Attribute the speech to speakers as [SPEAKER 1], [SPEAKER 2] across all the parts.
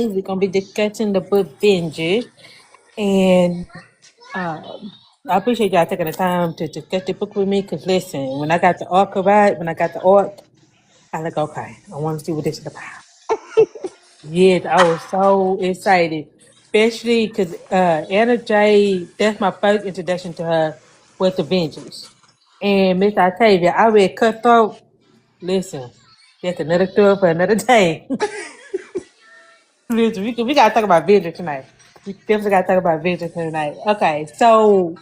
[SPEAKER 1] today we're gonna be discussing the book Binges, and I appreciate y'all taking the time to discuss the book with me. Cause listen, when I got the arc right, when I got the arc, I like okay, I want to see what this is about. Yes, I was so excited, especially because Anna J. That's my first introduction to her with the Vengeance, and Miss Octavia. I read Cutthroat. Listen, that's another story for another day. Listen, we gotta talk about Vengeance tonight. We definitely gotta talk about Vengeance tonight. Okay, so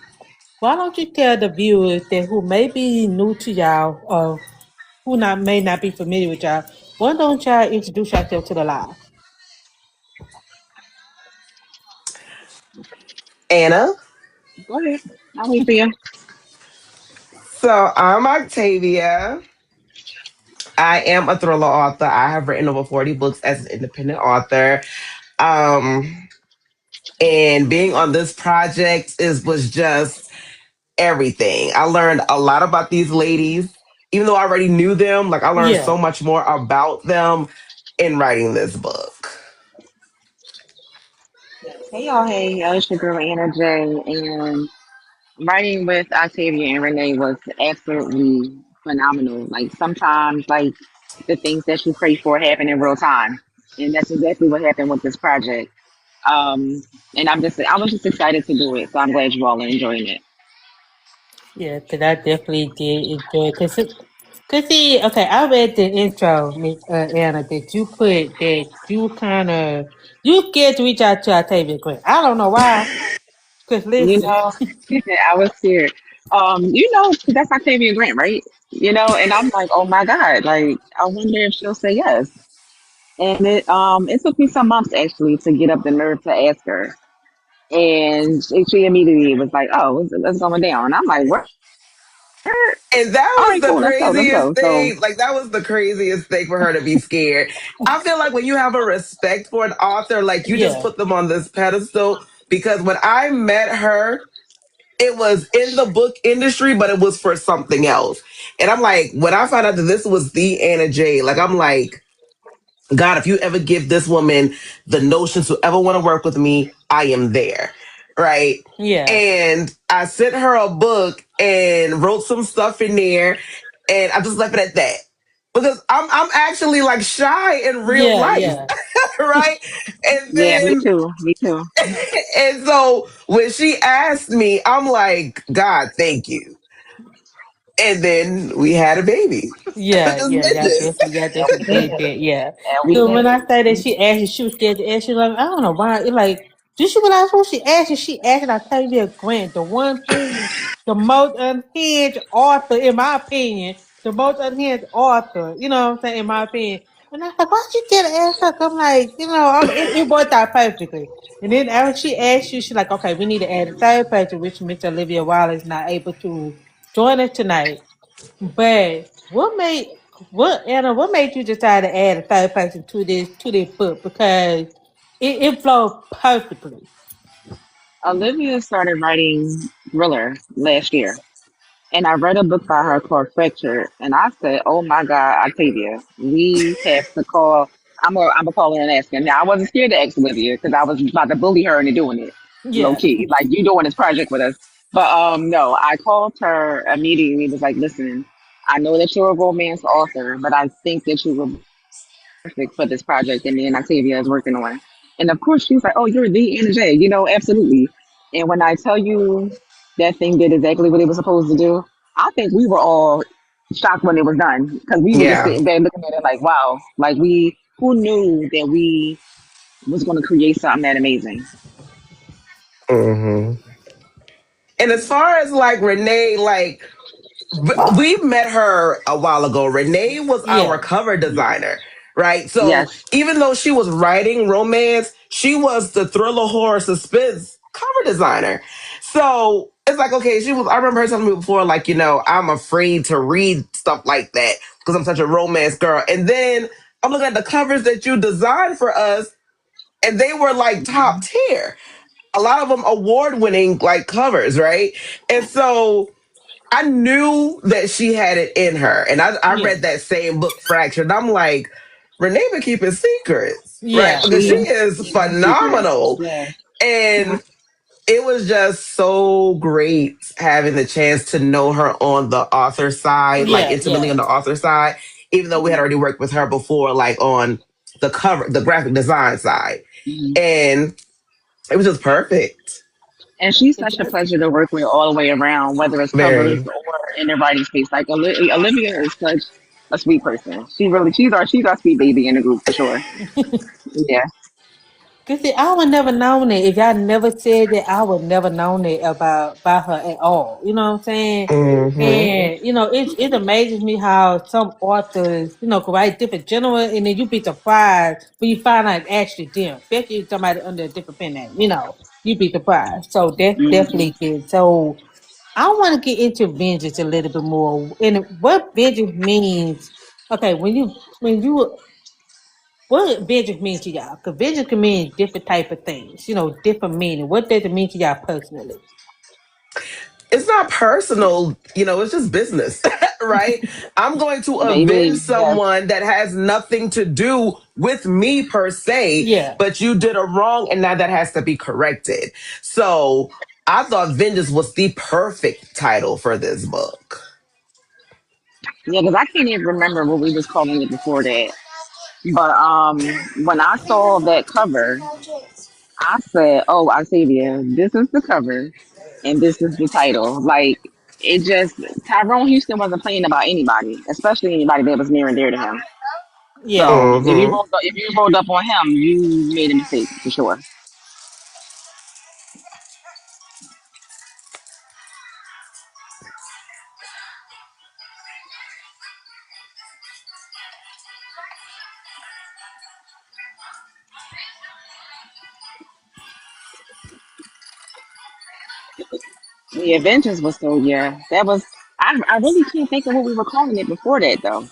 [SPEAKER 1] why don't you tell the viewers that who may be new to y'all or who not may not be familiar with y'all, why don't y'all introduce yourself to the live?
[SPEAKER 2] Anna.
[SPEAKER 3] Go ahead. I'll wait for you.
[SPEAKER 2] So I'm Octavia. I am a thriller author. I have written over 40 books as an independent author. Um, and being on this project was just everything. I learned a lot about these ladies. Even though I already knew them, like I learned
[SPEAKER 1] Yeah,
[SPEAKER 2] so much more about them in writing this book.
[SPEAKER 3] Hey y'all, hey, it's your girl Anna J. And writing with Octavia and Renee was absolutely phenomenal. Like sometimes, like the things that you pray for happen in real time, and that's exactly what happened with this project. Um, and I was just excited to do it. So I'm glad you all are enjoying it.
[SPEAKER 1] yeah, because I definitely did enjoy. Cause see, okay, I read the intro, Miss Anna, that you put that you kind of you scared to reach out to Octavia Grant. I don't know why. Cause
[SPEAKER 3] You
[SPEAKER 1] listen,
[SPEAKER 3] know, I was scared. 'Cause that's Octavia Grant, right? And I'm like, oh my God, like I wonder if she'll say yes. And it took me some months actually to get up the nerve to ask her. And she immediately was like, "Oh, what's going down?" And I'm like, "What?
[SPEAKER 2] And that
[SPEAKER 3] All
[SPEAKER 2] was
[SPEAKER 3] right,
[SPEAKER 2] the
[SPEAKER 3] cool. Let's
[SPEAKER 2] craziest
[SPEAKER 3] go." So
[SPEAKER 2] thing. Like, that was the craziest thing for her to be scared. I feel like when you have a respect for an author, like, you just
[SPEAKER 1] yeah,
[SPEAKER 2] put them on this pedestal. Because when I met her, it was in the book industry, but it was for something else. And I'm like, when I found out that this was the Anna J, like, I'm like, God, if you ever give this woman the notion to ever want to work with me, I am there. Right.
[SPEAKER 1] yeah,
[SPEAKER 2] And I sent her a book and wrote some stuff in there, and I just left it at that. Because I'm actually like shy in real
[SPEAKER 1] yeah,
[SPEAKER 2] life.
[SPEAKER 1] yeah,
[SPEAKER 2] Right. And
[SPEAKER 3] yeah, me
[SPEAKER 2] then
[SPEAKER 3] too, me too.
[SPEAKER 2] and so when she asked me, I'm like, God, thank you. And then we had a baby.
[SPEAKER 1] yeah,
[SPEAKER 2] Just
[SPEAKER 1] yeah.
[SPEAKER 2] bitches.
[SPEAKER 1] Y'all
[SPEAKER 3] And we
[SPEAKER 1] definitely did
[SPEAKER 3] did,
[SPEAKER 1] that. Yeah.
[SPEAKER 3] and we
[SPEAKER 1] So when I say that
[SPEAKER 3] did.
[SPEAKER 1] she asked, you, she was scared to ask. She like, I don't know why. It like, did you realize what she asked? She asked, and I tell you, Grant, the one who, the most unhinged author, in my opinion, the most unhinged author. You know what I'm saying? In my opinion. And I was like, why she did ask her? I'm like, it worked out perfectly. And then after she asked you, she's like, okay, we need to add a third person, which Mr. Olivia Wilde is not able to join us tonight. But what Anna? What made you decide to add a third person to this book? Because it flowed perfectly.
[SPEAKER 3] Olivia started writing thriller last year, and I read a book by her called Fracture, and I said, "Oh my God, Octavia, we have to call." I'm a call her and ask her. Now I wasn't scared to ask Olivia because I was about to bully her into doing it, low
[SPEAKER 1] Yeah,
[SPEAKER 3] key, like you doing this project with us. But no, I called her immediately. Was like, "Listen, I know that you're a romance author, but I think that you would perfect for this project that me and Octavia is working on." And of course, she was like, "Oh, you're the Anna J, absolutely." And when I tell you that thing did exactly what it was supposed to do, I think we were all shocked when it was done because we were just
[SPEAKER 2] Yeah.
[SPEAKER 3] sitting there looking at it like, "Wow!" Like who knew that we was going to create something that amazing?
[SPEAKER 2] Hmm. And as far as like Renee, like we met her a while ago. Renee was our
[SPEAKER 1] yeah,
[SPEAKER 2] cover designer, right? So
[SPEAKER 3] Yes.
[SPEAKER 2] even though she was writing romance, she was the thriller, horror, suspense cover designer. So it's like, okay, she was, I remember her telling me before, like, I'm afraid to read stuff like that because I'm such a romance girl. And then I'm looking at the covers that you designed for us, and they were like top tier. A lot of them award winning like covers, right? And so I knew that she had it in her. And I
[SPEAKER 1] yeah,
[SPEAKER 2] read that same book, Fractured. And I'm like, Renee been keeping secrets. right?
[SPEAKER 1] Yeah,
[SPEAKER 2] Because she
[SPEAKER 3] She
[SPEAKER 2] is
[SPEAKER 3] she's a speaker.
[SPEAKER 2] phenomenal.
[SPEAKER 3] Yeah.
[SPEAKER 2] And it was just so great having the chance to know her on the author side, like
[SPEAKER 1] yeah,
[SPEAKER 2] intimately
[SPEAKER 1] yeah.
[SPEAKER 2] on the author side, even though we had
[SPEAKER 3] Mhm.
[SPEAKER 2] already worked with her before, like on the cover, the graphic design side.
[SPEAKER 3] Mhm.
[SPEAKER 2] And it was just perfect.
[SPEAKER 3] And she's
[SPEAKER 1] It
[SPEAKER 3] such a
[SPEAKER 1] just-
[SPEAKER 3] pleasure to work with all the way around, whether it's covers
[SPEAKER 2] Very.
[SPEAKER 3] or in the writing space. Like Olivia is such a sweet person. She really she's our sweet baby in the group for sure. Yeah.
[SPEAKER 1] Cause see, I would never known it if y'all never said that. I would never known it about her at all. You know what I'm saying?
[SPEAKER 2] Hmm.
[SPEAKER 1] And you know, it amazes me how some authors, you know, could write different genre, and then you be surprised when you find out it's actually them, especially if somebody under a different pen name. You know, you be surprised. So that's
[SPEAKER 3] Hmm.
[SPEAKER 1] definitely good. So I want to get into vengeance a little bit more, and what vengeance means. Okay, when you what vengeance mean to y'all? Because vengeance can mean different type of things, you know, different meaning. What does it mean to y'all personally?
[SPEAKER 2] It's not personal, it's just business, right? I'm going to avenge
[SPEAKER 3] Baby, yes.
[SPEAKER 2] someone that has nothing to do with me per se,
[SPEAKER 1] Yeah,
[SPEAKER 2] but you did a wrong and now that has to be corrected. So I thought vengeance was the perfect title for this book.
[SPEAKER 3] Yeah, because I can't even remember what we was calling it before that. But when I saw that cover, I said, "Oh, Octavia, this is the cover, and this is the title." Like it just Tyrone Houston wasn't playing about anybody, especially anybody that was near and dear to him.
[SPEAKER 1] yeah.
[SPEAKER 3] So
[SPEAKER 2] Hmm.
[SPEAKER 3] if you rolled up on him, you made a mistake for sure. The Avengers was so yeah. That was I really can't think of what we were calling it before that though.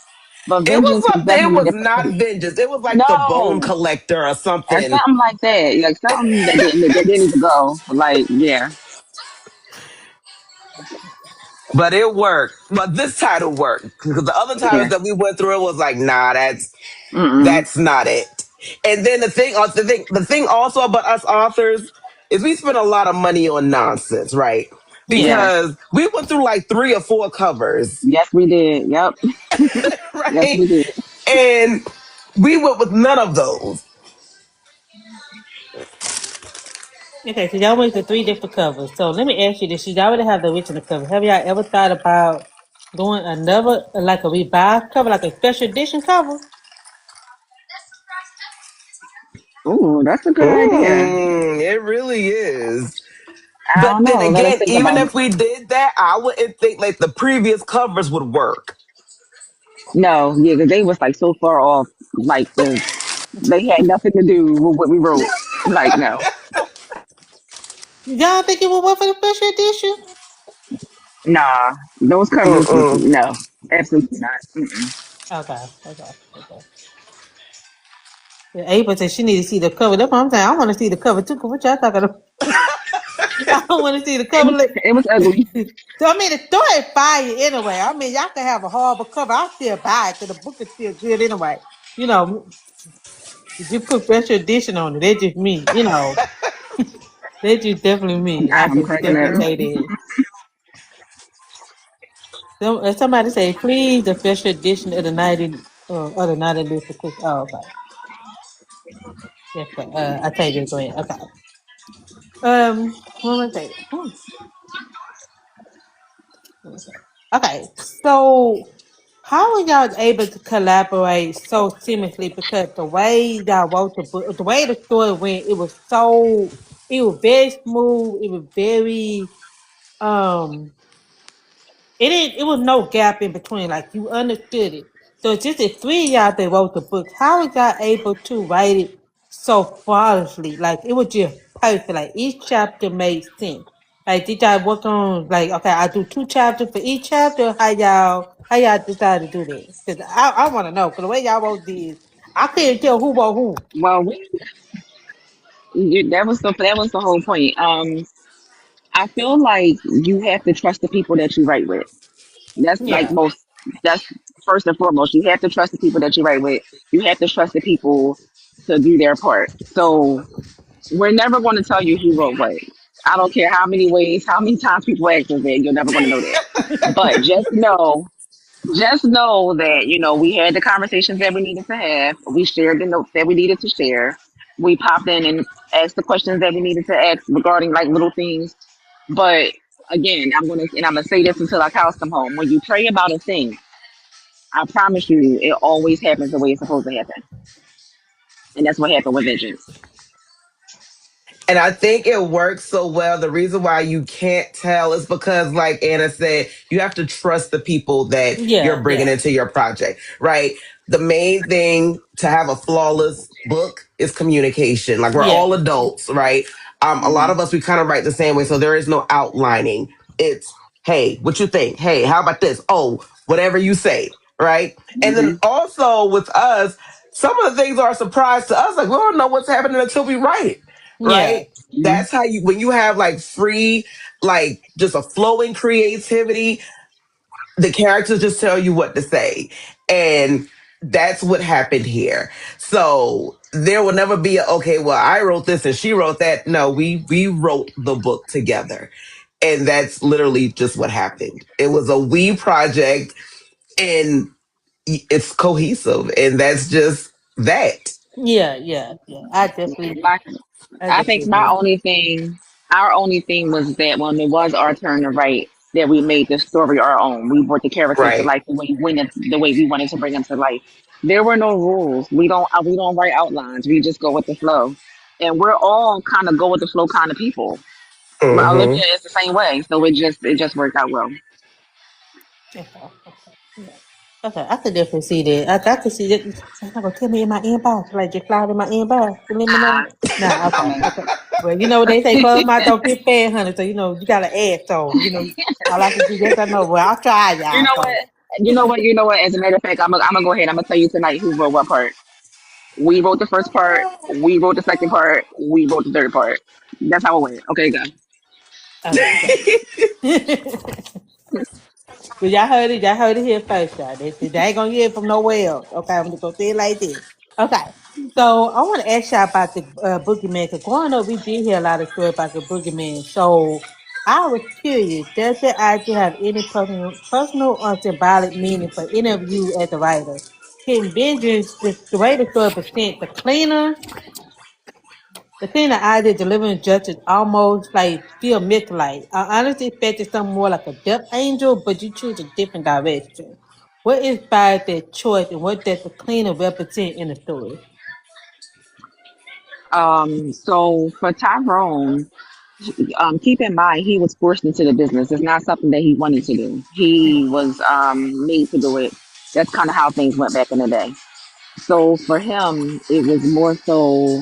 [SPEAKER 3] But
[SPEAKER 2] It was
[SPEAKER 3] Vengeance was
[SPEAKER 2] something, it
[SPEAKER 3] definitely
[SPEAKER 2] was
[SPEAKER 3] the
[SPEAKER 2] not vengeance. It was like the bone
[SPEAKER 3] no.
[SPEAKER 2] collector or
[SPEAKER 3] Or
[SPEAKER 2] something,
[SPEAKER 3] something like that. Like something that didn't even go. Like, yeah.
[SPEAKER 2] but it worked. But this title worked because the other titles
[SPEAKER 3] Yeah.
[SPEAKER 2] that we went through, it was like, nah,
[SPEAKER 3] Mm-mm.
[SPEAKER 2] that's not it. And then the thing also about us authors is we spend a lot of money on nonsense, right?
[SPEAKER 1] Yeah.
[SPEAKER 3] Yeah.
[SPEAKER 2] Because we went through like 3 or 4 covers,
[SPEAKER 3] Yes, we did. Yep. Yes,
[SPEAKER 2] right?
[SPEAKER 3] we did.
[SPEAKER 2] And we went with none of those.
[SPEAKER 1] Okay, so y'all went to three different covers. So let me ask you this: you already have the original cover. Have y'all ever thought about doing another, like a revised cover, like a special edition cover?
[SPEAKER 3] Ooh, that's a good idea.
[SPEAKER 2] It really is.
[SPEAKER 3] I
[SPEAKER 2] But
[SPEAKER 3] don't
[SPEAKER 2] then
[SPEAKER 3] know. Let us
[SPEAKER 2] again,
[SPEAKER 3] think
[SPEAKER 2] even
[SPEAKER 3] about it.
[SPEAKER 2] if we did that, I wouldn't think like the previous covers would work.
[SPEAKER 3] No, yeah, because they was like so far off. Like they had nothing to do with what we wrote. Like no,
[SPEAKER 1] Y'all think it would work for the special edition?
[SPEAKER 3] nah, those covers was
[SPEAKER 2] Mm-mm.
[SPEAKER 3] no, absolutely not. Mm-mm.
[SPEAKER 1] Okay, okay, okay. Yeah, April said she need to see the cover. That's what I'm saying. I want to see the cover too. 'Cause what y'all talking about? I want to see the cover.
[SPEAKER 3] It was ugly.
[SPEAKER 1] So I mean, the story is fire anyway. I mean, y'all can have a horrible cover. I still buy it because the book is still good anyway. You know, if you put special edition on it, that's just me. You know, that's just definitely me. I
[SPEAKER 3] I'm
[SPEAKER 1] can
[SPEAKER 3] cracking
[SPEAKER 1] definitely
[SPEAKER 3] up.
[SPEAKER 1] say that. Somebody say, please, the special edition of the 90 list of Chris. Oh, okay. Yes, but, I tell you, go ahead. Okay. What was I saying? Okay, so how are y'all able to collaborate so seamlessly? Because the way y'all wrote the book, the way the story went, it was very smooth. It was very, um, it was no gap in between. Like you understood it. So it's just the three of y'all that wrote the book. How was y'all able to write it so flawlessly? Like it was just perfect. Like each chapter made sense. Like did y'all work on like okay, I do 2 chapters for each chapter? How y'all decide to do that? Because I want to know. Because the way y'all wrote this, I couldn't tell who wrote who.
[SPEAKER 3] Well, that was the whole point. I feel like you have to trust the people that you write with. That's like
[SPEAKER 1] Yeah,
[SPEAKER 3] most. That's first and foremost. You have to trust the people that you write with. You have to trust the people. to do their part. So we're never going to tell you who wrote what. I don't care how many ways, how many times people ask us that, you're never going to know that. But just know that, we had the conversations that we needed to have. We shared the notes that we needed to share. We popped in and asked the questions that we needed to ask regarding like little things. But again, I'm gonna say this until our cows come home. When you pray about a thing, I promise you, it always happens the way it's supposed to happen. And that's what happened with Vengeance.
[SPEAKER 2] And I think it works so well. The reason why you can't tell is because, like Anna said, you have to trust the people that you're
[SPEAKER 1] Yeah,
[SPEAKER 2] bringing
[SPEAKER 1] yeah,
[SPEAKER 2] into your project, right? The main thing to have a flawless book is communication. Like, we're
[SPEAKER 1] yeah,
[SPEAKER 2] all adults, right? A lot
[SPEAKER 3] Hmm.
[SPEAKER 2] of us, we kind of write the same way. So there is no outlining. It's, hey, what you think? Hey, how about this? Oh, whatever you say, right? And then
[SPEAKER 3] Hmm.
[SPEAKER 2] also with us, some of the things are a surprise to us. Like, we don't know what's happening until we write it,
[SPEAKER 1] yeah,
[SPEAKER 2] right? That's how you, when you have like free, like just a flowing creativity, the characters just tell you what to say. And that's what happened here. So there will never be a, okay, well, I wrote this and she wrote that. No, we wrote the book together. And that's literally just what happened. It was a we project, and it's cohesive, and that's just that.
[SPEAKER 1] yeah, yeah, yeah.
[SPEAKER 3] My,
[SPEAKER 1] I
[SPEAKER 3] I
[SPEAKER 1] definitely
[SPEAKER 3] think my
[SPEAKER 1] agree.
[SPEAKER 3] only thing, our only thing was that when it was our turn to write, that we made the story our own. We brought the characters to
[SPEAKER 2] Right.
[SPEAKER 3] life the way we wanted to bring them to life. There were no rules. We don't write outlines. We just go with the flow, and we're all kind of go with the flow kind of people. Olivia
[SPEAKER 2] Hmm.
[SPEAKER 3] is the same way, so it just worked out well.
[SPEAKER 1] Okay, okay, yeah. Okay, I could definitely see that. I could see that. It's not gonna tell me in my inbox, like just slide in my inbox to let me
[SPEAKER 3] Nah,
[SPEAKER 1] know. Nah, okay,
[SPEAKER 3] promise.
[SPEAKER 1] okay. Well, you know what they say, close my don't get fed, honey. So you gotta ask. So all I can do yes or no. Well, I'll try,
[SPEAKER 3] You
[SPEAKER 1] y'all.
[SPEAKER 3] know what?
[SPEAKER 1] So
[SPEAKER 3] You know what? As a matter of fact, I'm gonna go ahead. I'm gonna tell you tonight who wrote what part. We wrote the first part. We wrote the second part. We wrote the third part. That's how it went. Okay, go.
[SPEAKER 1] okay, okay. But y'all heard it. Y'all heard it here first, y'all. They ain't gonna hear it from nowhere else. Okay, I'm just gonna say it like this. Okay. So I want to ask y'all about the boogeyman. Cause growing up, we did hear a lot of stories about the boogeyman. So I was curious, does the idea have any personal or symbolic meaning for any of you as a writer? Can vengeance, the way the story presents, the thing that I did delivering justice almost like feel myth like. I honestly expected something more like a death angel, but you choose a different direction. What inspired that choice and what does the cleaner represent in the story?
[SPEAKER 3] So for Tyrone, keep in mind he was forced into the business. It's not something that he wanted to do. He was made to do it. That's kind of how things went back in the day. So for him, it was more so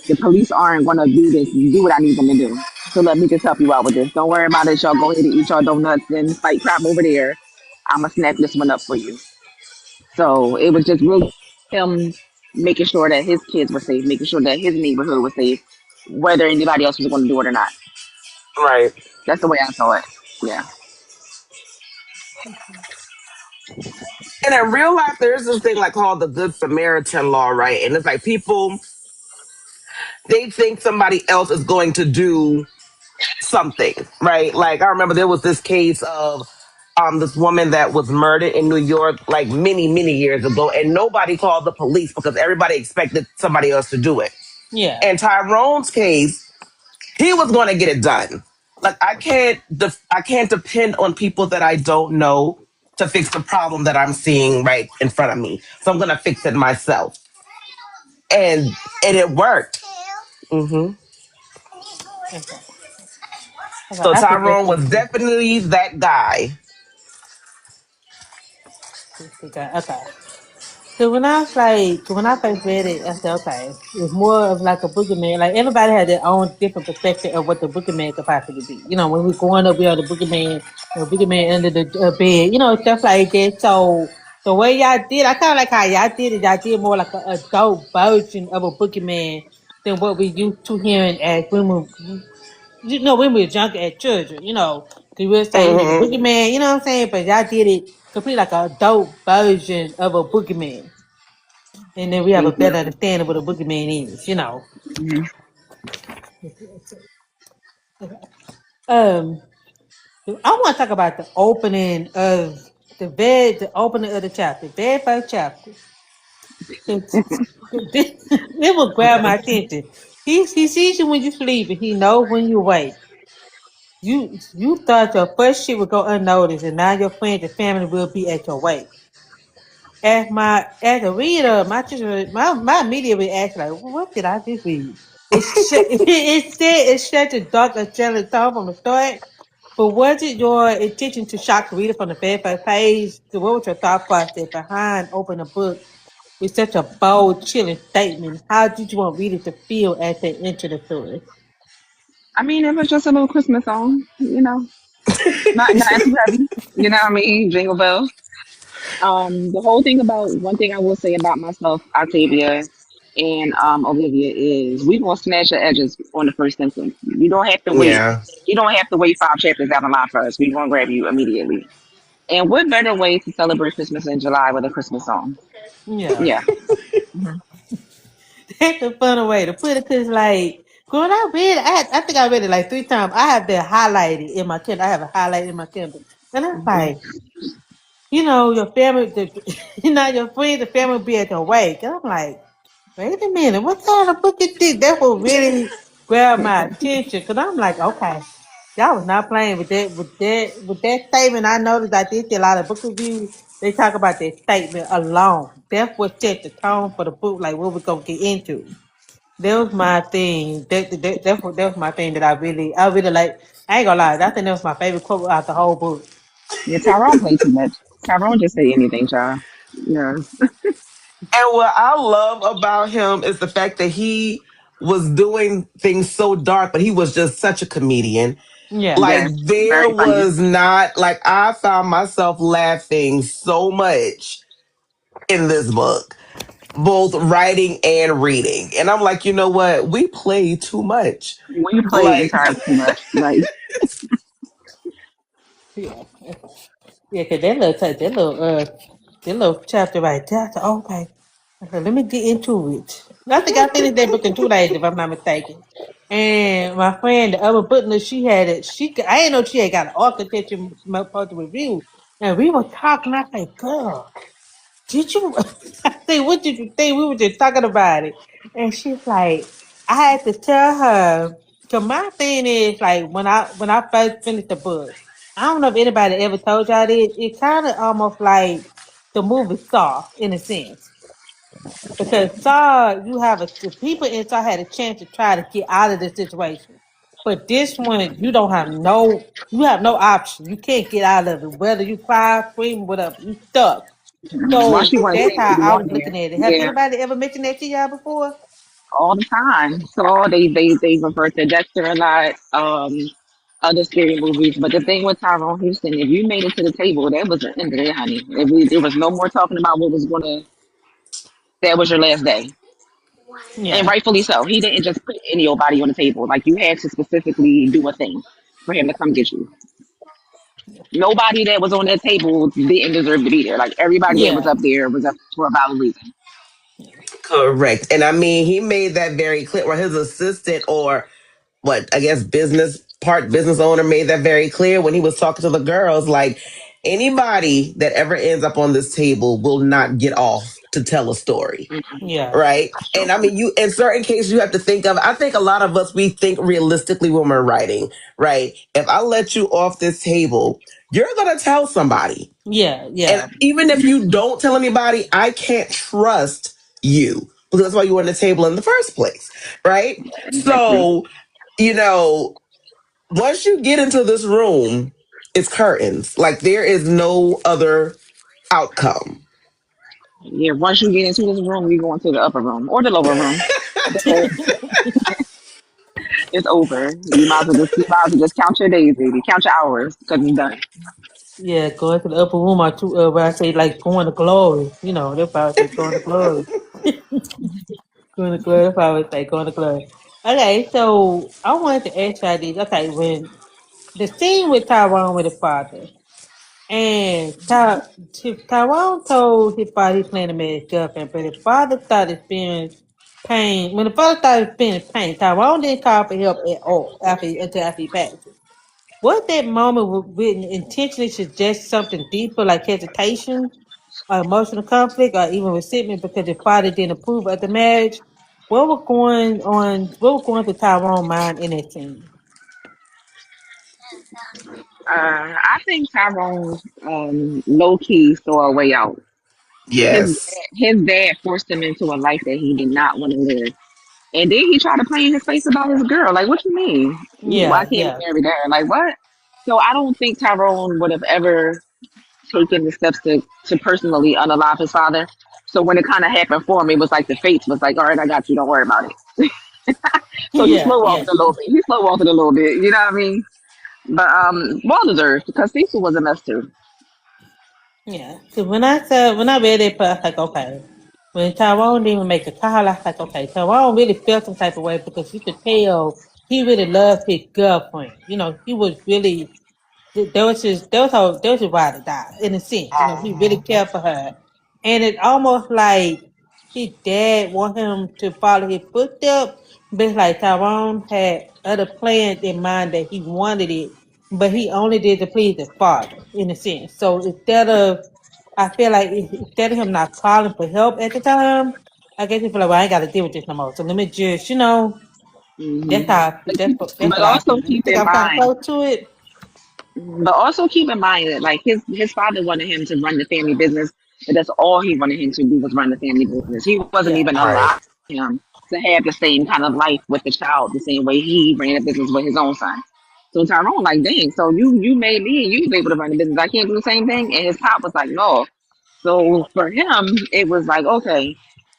[SPEAKER 3] the police aren't gonna do what I need them to do. So let me just help you out with this. Don't worry about it. Y'all go ahead and eat your donuts and fight crap over there. I'ma snap this one up for you. So it was just really him making sure that his kids were safe, making sure that his neighborhood was safe, whether anybody else was going to do it or not.
[SPEAKER 2] Right.
[SPEAKER 3] That's the way I saw it. Yeah.
[SPEAKER 2] And in real life, there's this thing like called the Good Samaritan law, right? And it's like people, they think somebody else is going to do something, right? Like I remember there was this case of this woman that was murdered in New York like many years ago, and nobody called the police because everybody expected somebody else to do it.
[SPEAKER 1] Yeah.
[SPEAKER 2] And Tyrone's case, he was going to get it done. Like I can't depend on people that I don't know to fix the problem that I'm seeing right in front of me. So I'm going to fix it myself, and it worked. Hmm.
[SPEAKER 1] Okay. Okay.
[SPEAKER 2] So
[SPEAKER 1] I could
[SPEAKER 2] Tyrone
[SPEAKER 1] definitely
[SPEAKER 2] was
[SPEAKER 1] see.
[SPEAKER 2] definitely that guy.
[SPEAKER 1] Okay. So when I first read it, I said, okay, it's more of like a boogeyman. Like everybody had their own different perspective of what the boogeyman could possibly be. When we growing up, we had the boogeyman, boogeyman under the bed, stuff like that. So the way y'all did, I kind of like how y'all did it. Y'all did more like a adult version of a boogeyman than what we used to hearing as when we were younger as children. Cause we'll say, the
[SPEAKER 2] Hmm.
[SPEAKER 1] boogeyman, you know what I'm saying? But y'all did it completely like a adult version of a boogeyman. and then we have a
[SPEAKER 3] Mm-hmm.
[SPEAKER 1] better understanding what a boogeyman is.
[SPEAKER 3] Mm-hmm.
[SPEAKER 1] Um, I want to talk about the opening of the opening of the chapter, very first chapter. It will grab my attention. He sees you when you sleep, and he knows when you wake. You thought your first shit would go unnoticed, and now your friends and family will be at your wake. As a reader, my teacher, my immediate reaction like, what did I just read? It's such a dark and telling tone from the start. But was it your intention to shock the reader from the very first page? So what was your thought process behind opening a book with such a bold, chilling statement? How did you want readers to feel as they enter the story?
[SPEAKER 3] I mean, it was just a little Christmas song, not too heavy. You know what I mean? Jingle bells. The whole thing about one thing I will say about myself, Octavia, and Olivia is we gonna snatch the edges on the first sentence. You don't have to wait.
[SPEAKER 2] Yeah.
[SPEAKER 3] You don't have to wait 5 chapters down the line for us. We gonna grab you immediately. And what better way to celebrate Christmas in July with a Christmas song?
[SPEAKER 1] Yeah.
[SPEAKER 3] Yeah. Mhm.
[SPEAKER 1] That's a funny way to put it. Cause like, when I read it, I think I read it like 3 times. I have that highlighted in my Kindle. I have it highlighted in my Kindle. And I'm like, your family, your friends, the family will be at your wake. And I'm like, wait a minute, what kind of book is this? That will really grab my attention. Cause I'm like, okay, y'all was not playing with that statement. I noticed I did see a lot of book reviews. They talk about that statement alone. That's what set the tone for the book, like what we're gonna get into. That was my thing. That was my thing that I really like. I ain't gonna lie. I think that was my favorite quote out the whole book.
[SPEAKER 3] Yeah, Tyrone played too much. Tyrone just say anything, child. Yeah.
[SPEAKER 2] And what I love about him is the fact that he was doing things so dark, but he was just such a comedian.
[SPEAKER 1] Yeah.
[SPEAKER 2] Like,
[SPEAKER 3] Yes.
[SPEAKER 2] there
[SPEAKER 3] Very funny.
[SPEAKER 2] was not, like, I found myself laughing so much in this book, both writing and reading. And I'm like, you know what? We play too much.
[SPEAKER 3] We play
[SPEAKER 2] Like,
[SPEAKER 3] entirely too much. Like,
[SPEAKER 1] Yeah. Yeah, cause that little chapter right there. I said, okay, let me get into it. I think I finished that book in 2 days, if I'm not mistaken. And my friend, the other booklet, she had it. I didn't know she had got an architecture part to review, and we were talking. I said, girl, did you? I said, what did you think? We were just talking about it, and she's like, I had to tell her. Cause my thing is like when I first finished the book, I don't know if anybody ever told y'all this. It kind of almost like the movie Saw in a sense, because Saw the people in Saw had a chance to try to get out of the situation, but this one you have no option. You can't get out of it. Whether you cry, scream, whatever, you stuck.
[SPEAKER 3] once
[SPEAKER 1] So
[SPEAKER 3] she went
[SPEAKER 1] that's
[SPEAKER 3] safe to
[SPEAKER 1] how
[SPEAKER 3] be
[SPEAKER 1] I
[SPEAKER 3] on
[SPEAKER 1] was
[SPEAKER 3] there.
[SPEAKER 1] looking at it. Have
[SPEAKER 3] Yeah.
[SPEAKER 1] anybody ever mentioned that to y'all before?
[SPEAKER 3] All the time. So they refer to Dexter a lot, other scary movies. But the thing with Tyrone Houston, if you made it to the table, that was the end of it, honey. There was no more talking about what was gonna. That was your last day, and
[SPEAKER 1] Yeah,
[SPEAKER 3] rightfully so. He didn't just put anybody on the table. Like you had to specifically do a thing for him to come get you. Nobody that was on that table didn't deserve to be there. Like everybody that
[SPEAKER 1] yeah,
[SPEAKER 3] was up for a valid reason.
[SPEAKER 2] correct. And I mean, he made that very clear, or his assistant, or what, I guess business owner made that very clear when he was talking to the girls. Like, anybody that ever ends up on this table will not get off to tell a story.
[SPEAKER 1] yeah,
[SPEAKER 2] Right. And I mean, in certain cases, you have to think of, I think a lot of us, we think realistically when we're writing, right? If I let you off this table, you're going to tell somebody.
[SPEAKER 1] yeah,
[SPEAKER 2] And
[SPEAKER 1] yeah,
[SPEAKER 2] even if you don't tell anybody, I can't trust you because that's why you were on the table in the first place. Right.
[SPEAKER 3] Exactly.
[SPEAKER 2] So, you know, once you get into this room, it's curtains. Like, there is no other outcome.
[SPEAKER 3] Yeah, once you get into this room, we go into the upper room or the lower room. That's it. It's over. You might as well just count your days, baby. Count your hours because you're done.
[SPEAKER 1] yeah. Going to the upper room or two. Where I say like going to glory. That's why I say going to glory. Going to glory. That's why I would say going to glory. Okay, so I wanted to ask y'all this. Okay, when the scene with Tyrone with the father. And Tyrone told his father he planned to marry his girlfriend, but his father started feeling pain. When the father started feeling pain, Tyrone didn't call for help at all until after he passed. Was that moment written intentionally suggest something deeper, like hesitation, or emotional conflict, or even resentment because the father didn't approve of the marriage? What was going on? What was going through Tyrone's mind in that scene?
[SPEAKER 3] I think Tyrone low key saw a way out.
[SPEAKER 2] Yes.
[SPEAKER 3] His dad forced him into a life that he did not want to live. And then he tried to play in his face about his girl. Like, what you mean? Why
[SPEAKER 1] Yeah,
[SPEAKER 3] can't he
[SPEAKER 1] yeah,
[SPEAKER 3] marry her? Like, what? So I don't think Tyrone would have ever taken the steps to personally unalive his father. So when it kind of happened for him, it was like the fates was like, all right, I got you. Don't worry about it. So he
[SPEAKER 1] yeah,
[SPEAKER 3] slow walked
[SPEAKER 1] yeah,
[SPEAKER 3] a little bit. He slow walked it a little bit. You know what I mean? But well deserved because Cecil was a mess too.
[SPEAKER 1] yeah. So when I read it, I was like, okay. When Tyrone didn't even make a call, I was like, okay, Tyrone really felt some type of way because you could tell he really loved his girlfriend. You know, he was really there was his ride or die in a sense. You know, he really cared for her, and it almost like his dad want him to follow his footsteps, but it's like Tyrone had other plans in mind that he wanted it, but he only did to please his father in a sense. So I feel like instead of him not calling for help at the time, I guess he feel like, well, I ain't got to deal with this no more. So let me just,
[SPEAKER 3] Hmm
[SPEAKER 1] that's
[SPEAKER 3] But
[SPEAKER 1] what I
[SPEAKER 3] also
[SPEAKER 1] feel. You
[SPEAKER 3] keep
[SPEAKER 1] think
[SPEAKER 3] in
[SPEAKER 1] I'm kind of
[SPEAKER 3] mind,
[SPEAKER 1] close to it?
[SPEAKER 3] but also keep in mind that like his father wanted him to run the family business, but that's all he wanted him to do was run the family business. He wasn't
[SPEAKER 1] Yeah.
[SPEAKER 3] even
[SPEAKER 2] Right.
[SPEAKER 3] allowing him to have the same kind of life with the child, the same way he ran a business with his own son. So Tyrone like, dang, so you made me and you was able to run the business. I can't do the same thing. And his pop was like, no. So for him, it was like, okay,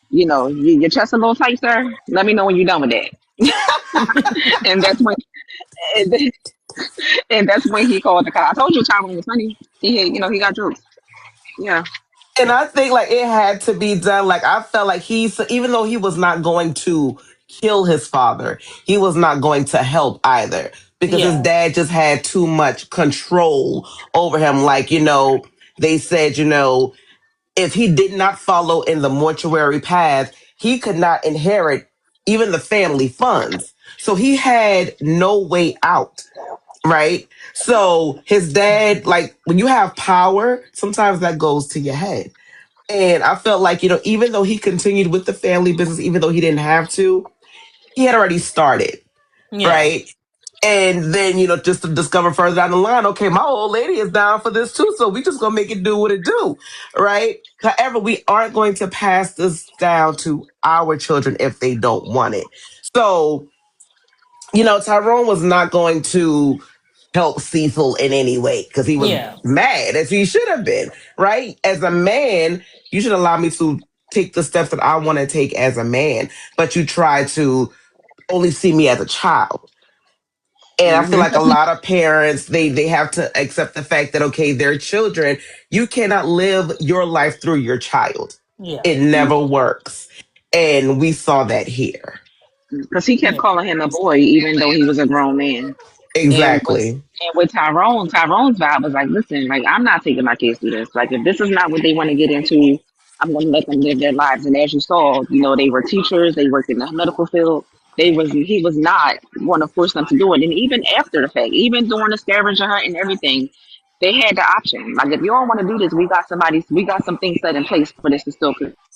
[SPEAKER 3] your chest a little tight, sir. Let me know when you're done with that. And that's when and, and that's when he called the car. I told you Tyrone was funny. He got jokes. Yeah.
[SPEAKER 2] And I think like it had to be done. Like I felt like even though he was not going to kill his father, he was not going to help either because his
[SPEAKER 1] Yeah.
[SPEAKER 2] dad just had too much control over him. Like, they said, if he did not follow in the mortuary path, he could not inherit even the family funds. So he had no way out, right? So his dad, like when you have power, sometimes that goes to your head. And I felt like, even though he continued with the family business, even though he didn't have to, he had already started,
[SPEAKER 1] Yeah.
[SPEAKER 2] right? And then, just to discover further down the line, okay, my old lady is down for this too, so we just gonna make it do what it do, right? However, we aren't going to pass this down to our children if they don't want it. So, Tyrone was not going to help Cecil in any way because he was
[SPEAKER 1] Yeah.
[SPEAKER 2] mad as he should have been, right? As a man, you should allow me to take the steps that I want to take as a man, but you try to only see me as a child. And I feel like a
[SPEAKER 3] Hmm
[SPEAKER 2] lot of parents, they have to accept the fact that, okay, they're children. You cannot live your life through your child.
[SPEAKER 1] Yeah.
[SPEAKER 2] It never works. And we saw that here.
[SPEAKER 3] Because he kept
[SPEAKER 1] Yeah.
[SPEAKER 3] calling him a boy, even though he was a grown man. And with
[SPEAKER 2] Exactly.
[SPEAKER 3] and with Tyrone's vibe was like, listen, like I'm not taking my kids through this. Like if this is not what they want to get into, I'm going to let them live their lives. And as you saw, they were teachers, they worked in the medical field. He was not going to force them to do it. And even after the fact, even during the scavenger hunt and everything, they had the option. Like if you don't want to do this, we got some things set in place for this to still continue.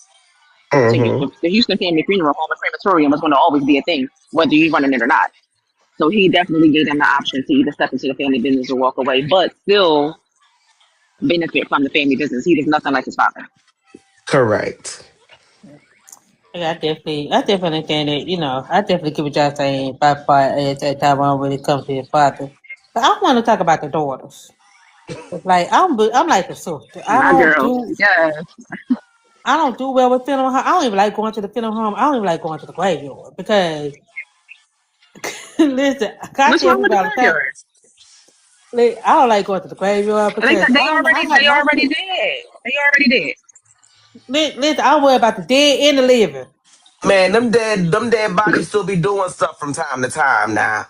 [SPEAKER 2] Hmm.
[SPEAKER 3] The Houston Family Funeral Home and Crematorium was going to always be a thing, whether you running it or not. So he definitely gave them the option to either step into the family business or walk away, but still benefit from the family business. He was nothing like his father.
[SPEAKER 2] Correct.
[SPEAKER 1] Yeah, I definitely understand it. I definitely get what y'all saying by far at Taiwan when it comes to his father. But I want to talk about the daughters. Like I'm like the sister.
[SPEAKER 3] My girl. Yeah.
[SPEAKER 1] I don't do well with funeral home. I don't even like going to the funeral home. I don't even like going to the graveyard because listen, I
[SPEAKER 3] What's
[SPEAKER 1] tell
[SPEAKER 3] wrong with
[SPEAKER 1] people
[SPEAKER 3] the
[SPEAKER 1] all the time.
[SPEAKER 3] graveyard?
[SPEAKER 1] I don't like going to the graveyard because I don't know. I have
[SPEAKER 3] They
[SPEAKER 1] my
[SPEAKER 3] already did. They already did.
[SPEAKER 1] listen. I worry about the dead and the living.
[SPEAKER 2] Man, them dead bodies still be doing stuff from time to time now.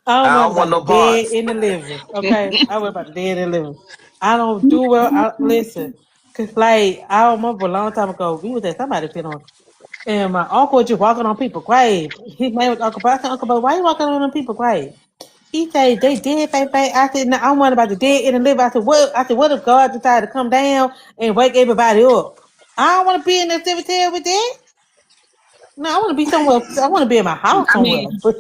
[SPEAKER 1] I don't
[SPEAKER 2] I
[SPEAKER 1] worry
[SPEAKER 2] don't want
[SPEAKER 1] about the
[SPEAKER 2] no
[SPEAKER 1] dead
[SPEAKER 2] parts.
[SPEAKER 1] and the living. Okay, I worry about the dead and the living. I don't do well. Listen, cause like I remember a long time ago, we was at somebody's funeral, and my uncle was just walking on people's grave. His name was Uncle Bob. I said, Uncle Bob, why you walking on people's grave? He said they dead, Faye. I said, no, I'm worried about the dead and the living. I said, what? I said, what if God decided to come down and wake everybody up? I don't want to be in the cemetery with that. No, I want to be somewhere. I want to be in my house
[SPEAKER 3] I
[SPEAKER 1] somewhere.
[SPEAKER 3] mean,
[SPEAKER 1] But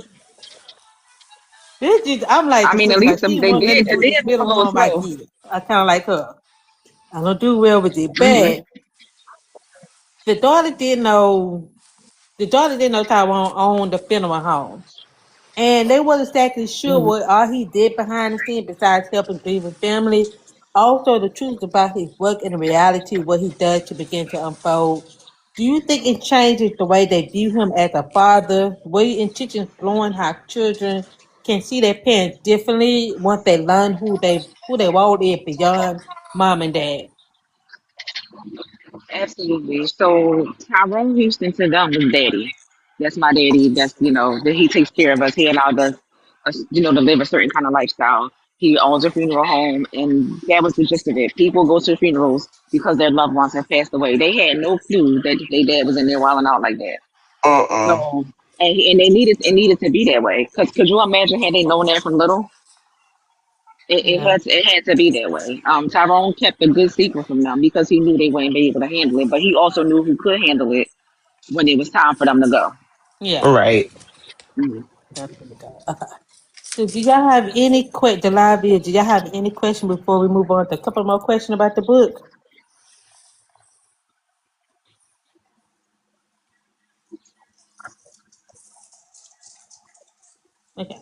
[SPEAKER 1] this just, I'm like
[SPEAKER 3] I
[SPEAKER 1] the
[SPEAKER 3] mean, at
[SPEAKER 1] sister. Like
[SPEAKER 3] least
[SPEAKER 1] she
[SPEAKER 3] they
[SPEAKER 1] won't let me
[SPEAKER 3] did. They
[SPEAKER 1] do
[SPEAKER 3] did
[SPEAKER 1] this
[SPEAKER 3] move a
[SPEAKER 1] little
[SPEAKER 3] little
[SPEAKER 1] home I
[SPEAKER 3] slow.
[SPEAKER 1] get. I kind of like her. I don't do well with it.
[SPEAKER 3] Hmm.
[SPEAKER 1] But the daughter didn't know. The daughter didn't know Tyrone owned the funeral home. And they wasn't exactly sure
[SPEAKER 3] Hmm.
[SPEAKER 1] what all he did behind the scene besides helping grieving family. Also, the truth about his work and the reality, what he does to begin to unfold. Do you think it changes the way they view him as a father? Were you intention flowing how children can see their parents differently once they learn who they role is beyond mom and dad?
[SPEAKER 3] Absolutely. So Tyrone Houston to them was daddy. That's my daddy. That's that he takes care of us. He allowed us to live a certain kind of lifestyle. He owns a funeral home, and that was the gist of it. People go to funerals because their loved ones have passed away. They had no clue that their dad was in there wilding out like that.
[SPEAKER 2] Uh-uh.
[SPEAKER 3] So, and they needed it needed to be that way. Cause could you imagine had they known that from little?
[SPEAKER 1] Yeah,
[SPEAKER 3] It had to be that way. Tyrone kept a good secret from them because he knew they wouldn't be able to handle it, but he also knew who could handle it when it was time for them to go.
[SPEAKER 1] yeah.
[SPEAKER 2] Right.
[SPEAKER 3] Mhm.
[SPEAKER 1] That's what we got. Okay. So, do y'all have any the live video? Do y'all have any question before we move on to a couple more questions about the book? Okay.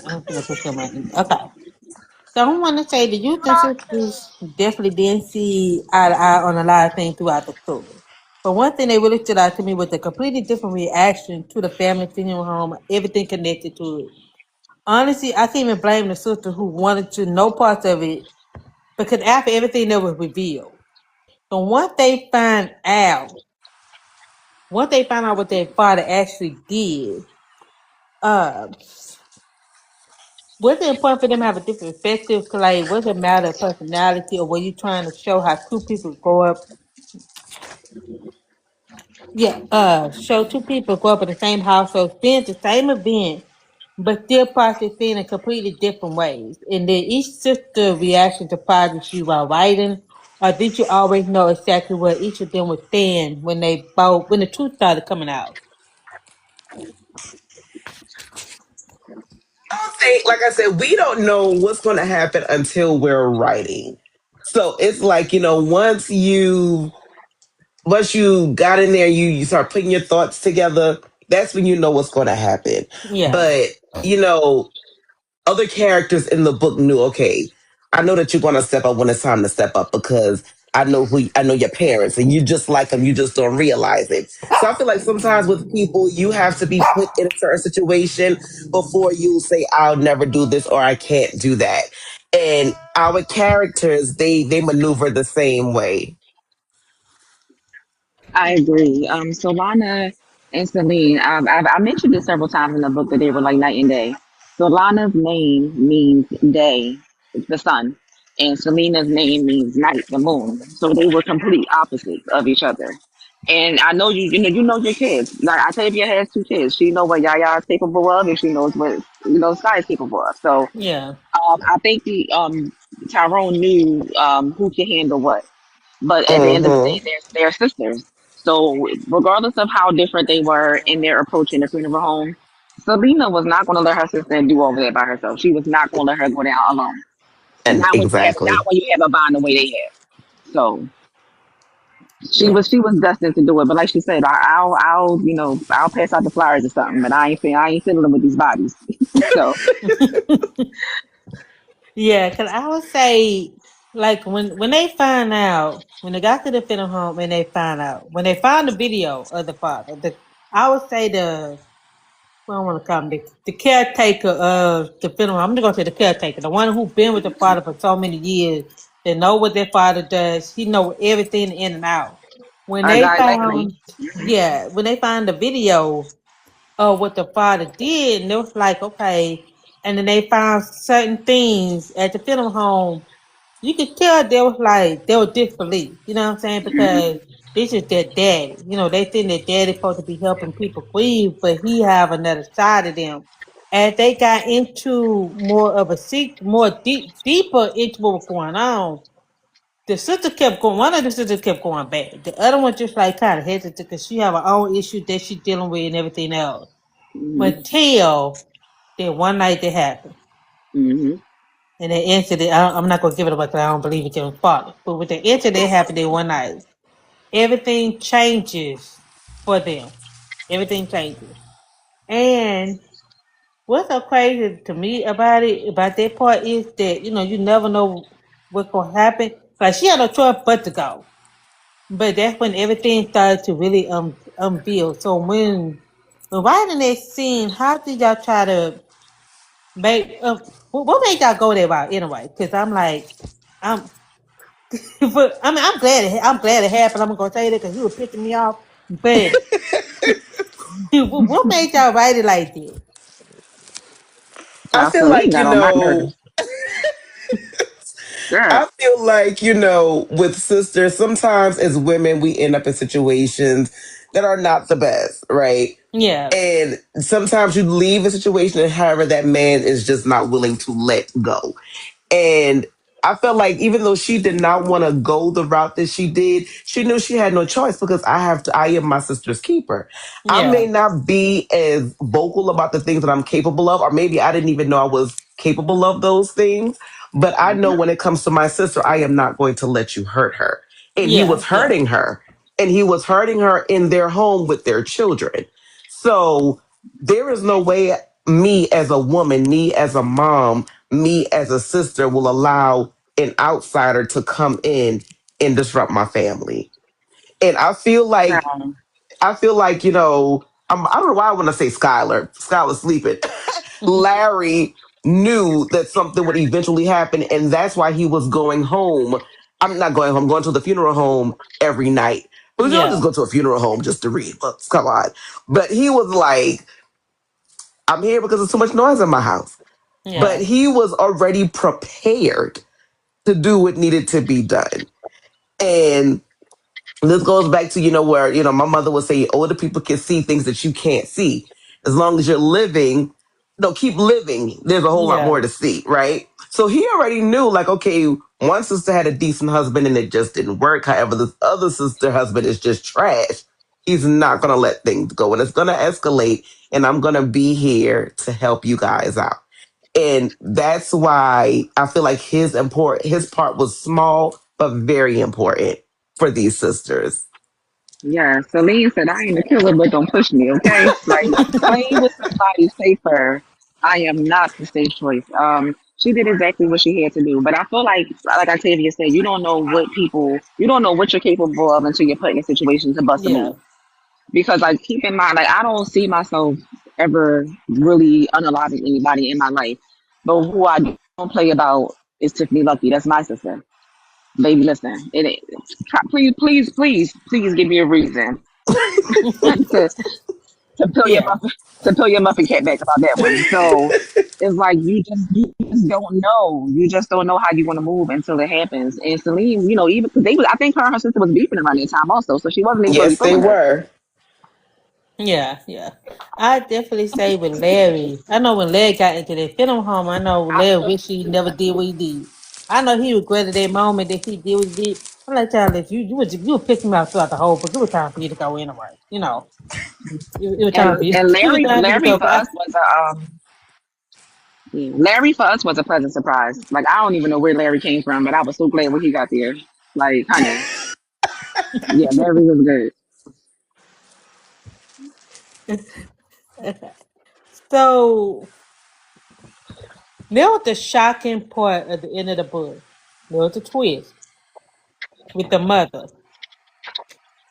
[SPEAKER 1] I'm gonna put some in. Okay. So I want to say the youth and sisters definitely didn't see eye to eye on a lot of things throughout the story. But one thing that really stood out to me was a completely different reaction to the family funeral home, everything connected to it. Honestly, I can't even blame the sister who wanted to know parts of it because after everything that was revealed. So once they found out what their father actually did, uh, was it important for them to have a different perspective? Like, was it a matter of personality, or were you trying to show how two people grow up? Yeah, show two people grow up in the same household, experience the same event, but still process things in completely different ways. And then each sister reaction to projects you while writing, or did you always know exactly where each of them would stand when the truth started coming out?
[SPEAKER 2] I don't think, like I said, we don't know what's going to happen until we're writing. So it's like, once you got in there, you start putting your thoughts together. That's when you know what's going to happen.
[SPEAKER 1] Yeah,
[SPEAKER 2] But, you know, other characters in the book knew, okay, I know that you're going to step up when it's time to step up because I know your parents and you just like them, you just don't realize it. So I feel like sometimes with people, you have to be put in a certain situation before you say, I'll never do this or I can't do that. And our characters, they maneuver the same way.
[SPEAKER 3] I agree. Solana and Celine, I mentioned this several times in the book that they were like night and day. Solana's name means day, the sun, and Selena's name means night, the moon. So they were complete opposites of each other. And I know you know your kids. Like Octavia has two kids. She knows what Yaya is capable of, and she knows what Sky is capable of. So
[SPEAKER 1] yeah,
[SPEAKER 3] I think the Tyrone knew who could handle what. But at the end of the day,
[SPEAKER 2] Mm-hmm.
[SPEAKER 3] they're sisters. So regardless of how different they were in their approach in the funeral home, Selena was not going to let her sister do all of that by herself. She was not going to let her go down alone.
[SPEAKER 2] And
[SPEAKER 3] Not
[SPEAKER 2] exactly.
[SPEAKER 3] when you have a bond the way they have. So
[SPEAKER 1] yeah.
[SPEAKER 3] she was destined to do it. But like she said, I'll pass out the flowers or something. But I ain't fiddling with these bodies. So
[SPEAKER 1] Yeah, because I would say, like, when they find out, when they got to the funeral home and they find out, when they found the video of the father, I would say well, I don't want to call him the caretaker of the funeral home. I'm going to go say the caretaker, the one who been with the father for so many years, that know what their father does. He know everything in and out. When
[SPEAKER 3] a
[SPEAKER 1] they
[SPEAKER 3] guy like me.
[SPEAKER 1] found, when they found the video of what the father did, and it was like, okay. and then they found certain things at the funeral home. You could tell they was like they were disbelief. You know what I'm saying? Because this is their daddy. You know, they think their daddy supposed to be helping people grieve, but he have another side of them. As they got into more of a more deeper into what was going on, the sister kept going. One of the sisters kept going back. The other one just like kind of hesitant because she have her own issue that she's dealing with and everything else.
[SPEAKER 3] Mm-hmm.
[SPEAKER 1] But till that one night that happened,
[SPEAKER 3] Mm-hmm.
[SPEAKER 1] and the incident, I'm not gonna give it away because I don't believe it was father. But with the incident that happened that one night, everything changes for them. Everything changes. And what's so crazy to me about it, about that part, is that you never know what's gonna happen. Like she had no choice but to go. But that's when everything started to really unveil. So when writing that scene, how did y'all try to make what made y'all go that route anyway? Because I'm like, I'm but I mean I'm glad it happened. I'm gonna tell you that because you were pissing me off. But what made y'all write it like this?
[SPEAKER 2] I
[SPEAKER 3] Child
[SPEAKER 2] feel
[SPEAKER 3] Celine
[SPEAKER 2] like,
[SPEAKER 3] got on my nerves. Girl.
[SPEAKER 2] I feel like, with sisters, sometimes as women, we end up in situations that are not the best, right?
[SPEAKER 1] Yeah,
[SPEAKER 2] And sometimes you leave a situation, and however, that man is just not willing to let go. And I felt like even though she did not want to go the route that she did, she knew she had no choice because I am my sister's keeper. I
[SPEAKER 1] yeah,
[SPEAKER 2] may not be as vocal about the things that I'm capable of, or maybe I didn't even know I was capable of those things. But I know
[SPEAKER 3] Mm-hmm.
[SPEAKER 2] when it comes to my sister, I am not going to let you hurt her. And he
[SPEAKER 1] yeah,
[SPEAKER 2] was
[SPEAKER 1] yeah,
[SPEAKER 2] hurting her, and he was hurting her in their home with their children. So there is no way me as a woman, me as a mom, me as a sister will allow an outsider to come in and disrupt my family. And
[SPEAKER 3] Child.
[SPEAKER 2] I feel like, I don't know why I want to say Skylar. Skylar's sleeping. Larry knew that something would eventually happen, and that's why he was going home. I'm not going home, going to the funeral home every night. Because you don't just
[SPEAKER 1] yeah,
[SPEAKER 2] go to a funeral home just to read books. Come on. But he was like, I'm here because there's too much noise in my house. But
[SPEAKER 1] yeah,
[SPEAKER 2] he was already prepared to do what needed to be done. And this goes back to, where, my mother would say older people can see things that you can't see. As long as you're living, no, keep living. There's a whole lot
[SPEAKER 1] yeah,
[SPEAKER 2] more to see, right? So he already knew, like, okay, one sister had a decent husband and it just didn't work. However, this other sister husband is just trash. He's not going to let things go and it's going to escalate. And I'm going to be here to help you guys out. And that's why I feel like his part was small but very important for these sisters.
[SPEAKER 3] Yeah, Celine said, I ain't a killer, but don't push me, okay? Like, playing with somebody safer, I am not the safe choice. She did exactly what she had to do. But I feel like Octavia said, you don't know what you're capable of until you're put in a situation to bust a
[SPEAKER 1] yeah,
[SPEAKER 3] move. Because, like, keep in mind, like, I don't see myself ever really unaliving anybody in my life. But who I don't play about is Tiffany Lucky. That's my sister. Baby, listen, please give me a reason to peel your
[SPEAKER 1] yeah,
[SPEAKER 3] muffin cap back about that one. So it's like you just don't know. You just don't know how you want to move until it happens. And Celine, even because I think her and her sister was beefing around that time also, so she wasn't even really
[SPEAKER 2] Yes, they
[SPEAKER 3] feeling her.
[SPEAKER 2] were.
[SPEAKER 1] yeah, yeah. I definitely say with Larry. I know when Larry got into that film home, I know Larry wish he never did what he did. I know he regretted that moment that he did what he did. I'm like, child, if you were pissing me off throughout the whole book. It was time for you to go anyway. It was time for
[SPEAKER 3] And
[SPEAKER 1] you.
[SPEAKER 3] and
[SPEAKER 1] It was
[SPEAKER 3] Larry
[SPEAKER 1] time for you to
[SPEAKER 3] Larry
[SPEAKER 1] go.
[SPEAKER 3] for us was a yeah, Larry for us was a pleasant surprise. Like I don't even know where Larry came from, but I was so glad when he got there. Like, honey, yeah, Larry was good.
[SPEAKER 1] So there was the shocking part at the end of the book. There was a twist with the mother.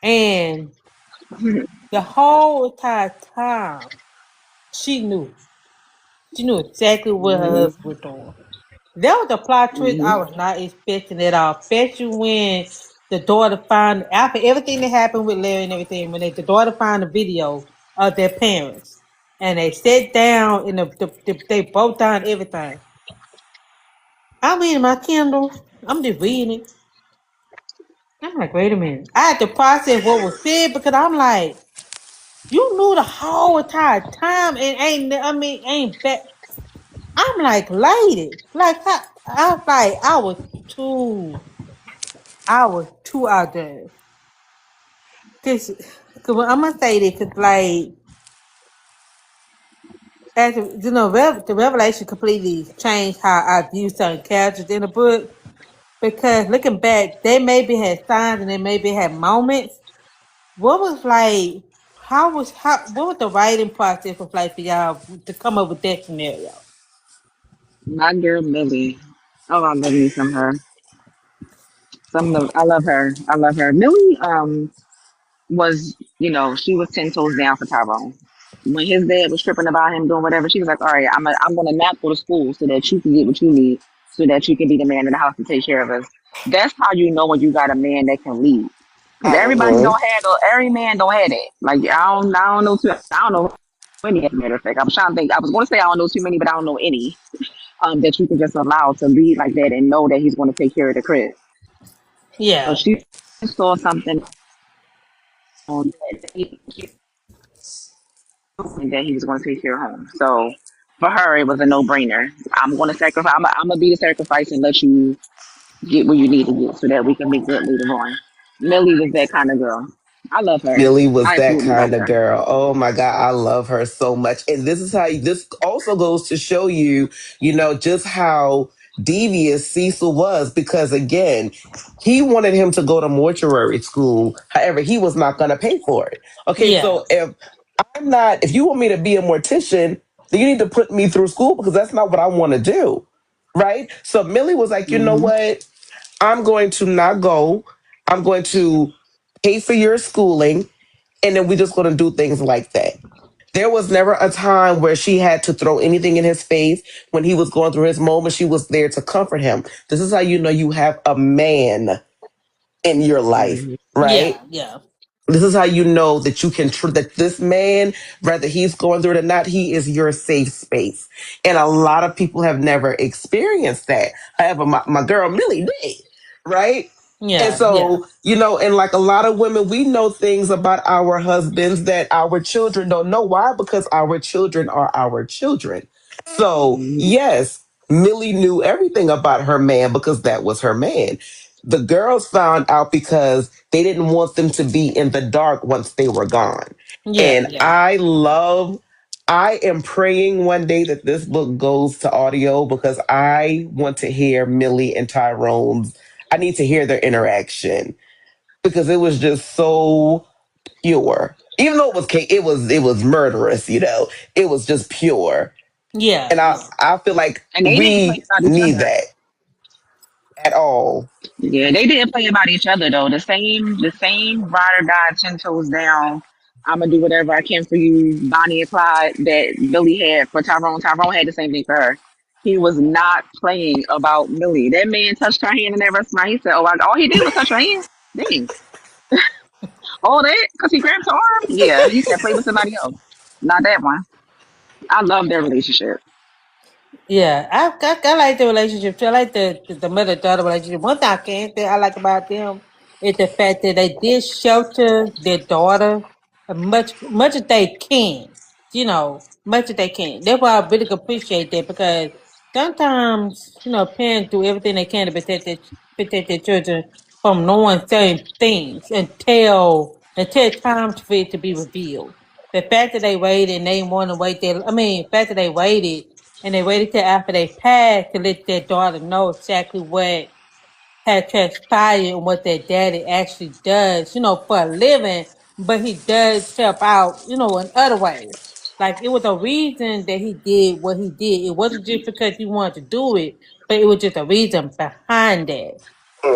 [SPEAKER 1] And the whole entire time she knew. She knew exactly what her
[SPEAKER 3] Hmm.
[SPEAKER 1] husband was doing. That was a plot twist I
[SPEAKER 3] Hmm.
[SPEAKER 1] was not expecting at all. Especially when the daughter found after everything that happened with Larry and everything, when the daughter found the video of their parents. and they sat down and they broke down everything. I'm reading my Kindle. I'm just reading it. I'm like, wait a minute. I had to process what was said because I'm like, you knew the whole entire time and ain't that. I'm like, lady, like I was too out there. Cause I'm gonna say this, cause like, as you know, the revelation completely changed how I view certain characters in the book. Because looking back, they maybe had signs and they maybe had moments. What was like? What was the writing process of like for y'all to come up with that scenario?
[SPEAKER 3] My girl Millie. Oh, I love me some her. I love her. I love her. Millie was, she was 10 toes down for Tyrone. When his dad was tripping about him doing whatever, she was like, "All right, I'm gonna not go to school so that you can get what you need, so that you can be the man in the house to take care of us." That's how you know when you got a man that can lead. Because
[SPEAKER 2] Mhm.
[SPEAKER 3] every man don't have that. Like I don't know I don't know any. As a matter of fact, I was trying to think. I was going to say I don't know too many, but I don't know any that you can just allow to lead like that and know that he's going to take care of the crib. So
[SPEAKER 1] Yeah,
[SPEAKER 3] she saw something on that he was going to take her home. So for her, it was a no-brainer. I'm going to sacrifice. I'm gonna be the sacrifice and let you get where you need to get, so that we can make good later on. Millie was that kind of girl. I love her.
[SPEAKER 2] Millie was
[SPEAKER 3] I
[SPEAKER 2] that
[SPEAKER 3] absolutely love
[SPEAKER 2] kind of
[SPEAKER 3] her.
[SPEAKER 2] girl. Oh my God, I love her so much. And this is how this also goes to show you, just how devious Cecil was because again, he wanted him to go to mortuary school. However, he was not going to pay for it. Okay,
[SPEAKER 1] yeah,
[SPEAKER 2] so if you want me to be a mortician, then you need to put me through school because that's not what I want to do. Right? So Millie was like, you know
[SPEAKER 3] Hmm.
[SPEAKER 2] what? I'm going to not go. I'm going to pay for your schooling and then we're just going to do things like that. There was never a time where she had to throw anything in his face when he was going through his moment. She was there to comfort him. This is how you know you have a man in your life,
[SPEAKER 3] Hmm.
[SPEAKER 2] right?
[SPEAKER 1] yeah, yeah,
[SPEAKER 2] This is how you know that you can that this man, whether he's going through it or not, he is your safe space. And a lot of people have never experienced that. However, my girl Millie did, right? And
[SPEAKER 1] yeah, yeah,
[SPEAKER 2] so, and like a lot of women, we know things about our husbands that our children don't know. Why? Because our children are our children. So,
[SPEAKER 3] Hmm.
[SPEAKER 2] yes, Millie knew everything about her man because that was her man. The girls found out because they didn't want them to be in the dark once they were gone.
[SPEAKER 1] yeah,
[SPEAKER 2] And
[SPEAKER 1] yeah,
[SPEAKER 2] I am praying one day that this book goes to audio because I want to hear Millie and Tyrone's. I need to hear their interaction because it was just so pure. Even though it was murderous, it was just pure.
[SPEAKER 1] yeah,
[SPEAKER 2] And I
[SPEAKER 1] yeah,
[SPEAKER 2] I feel like
[SPEAKER 3] And they didn't play
[SPEAKER 2] we
[SPEAKER 3] about each
[SPEAKER 2] need
[SPEAKER 3] other.
[SPEAKER 2] that at all.
[SPEAKER 3] Yeah, they didn't play about each other though. The same ride or die, 10 toes down. I'm gonna do whatever I can for you, Bonnie and Clyde, that Billy had for Tyrone. Tyrone had the same thing for her. He was not playing about Millie. That man touched her hand in that restaurant. He said, "Oh, all he did was touch her hand." Dang, all that because he grabbed her arm. Yeah, he said, "Play with somebody else, not that one." I love their relationship.
[SPEAKER 1] yeah. I like the relationship too. I like the mother daughter relationship. One thing I can say I like about them is the fact that they did shelter their daughter as much as they can. Much as they can. That's why I really appreciate that because sometimes parents do everything they can to protect their children from knowing certain things until times for it to be revealed. The fact that they waited and they didn't want to wait there. I mean, the fact that they waited and they waited till after they passed to let their daughter know exactly what had transpired and what their daddy actually does, for a living, but he does help out, in other ways. Like it was a reason that he did what he did. It wasn't just because he wanted to do it, but it was just a reason behind that.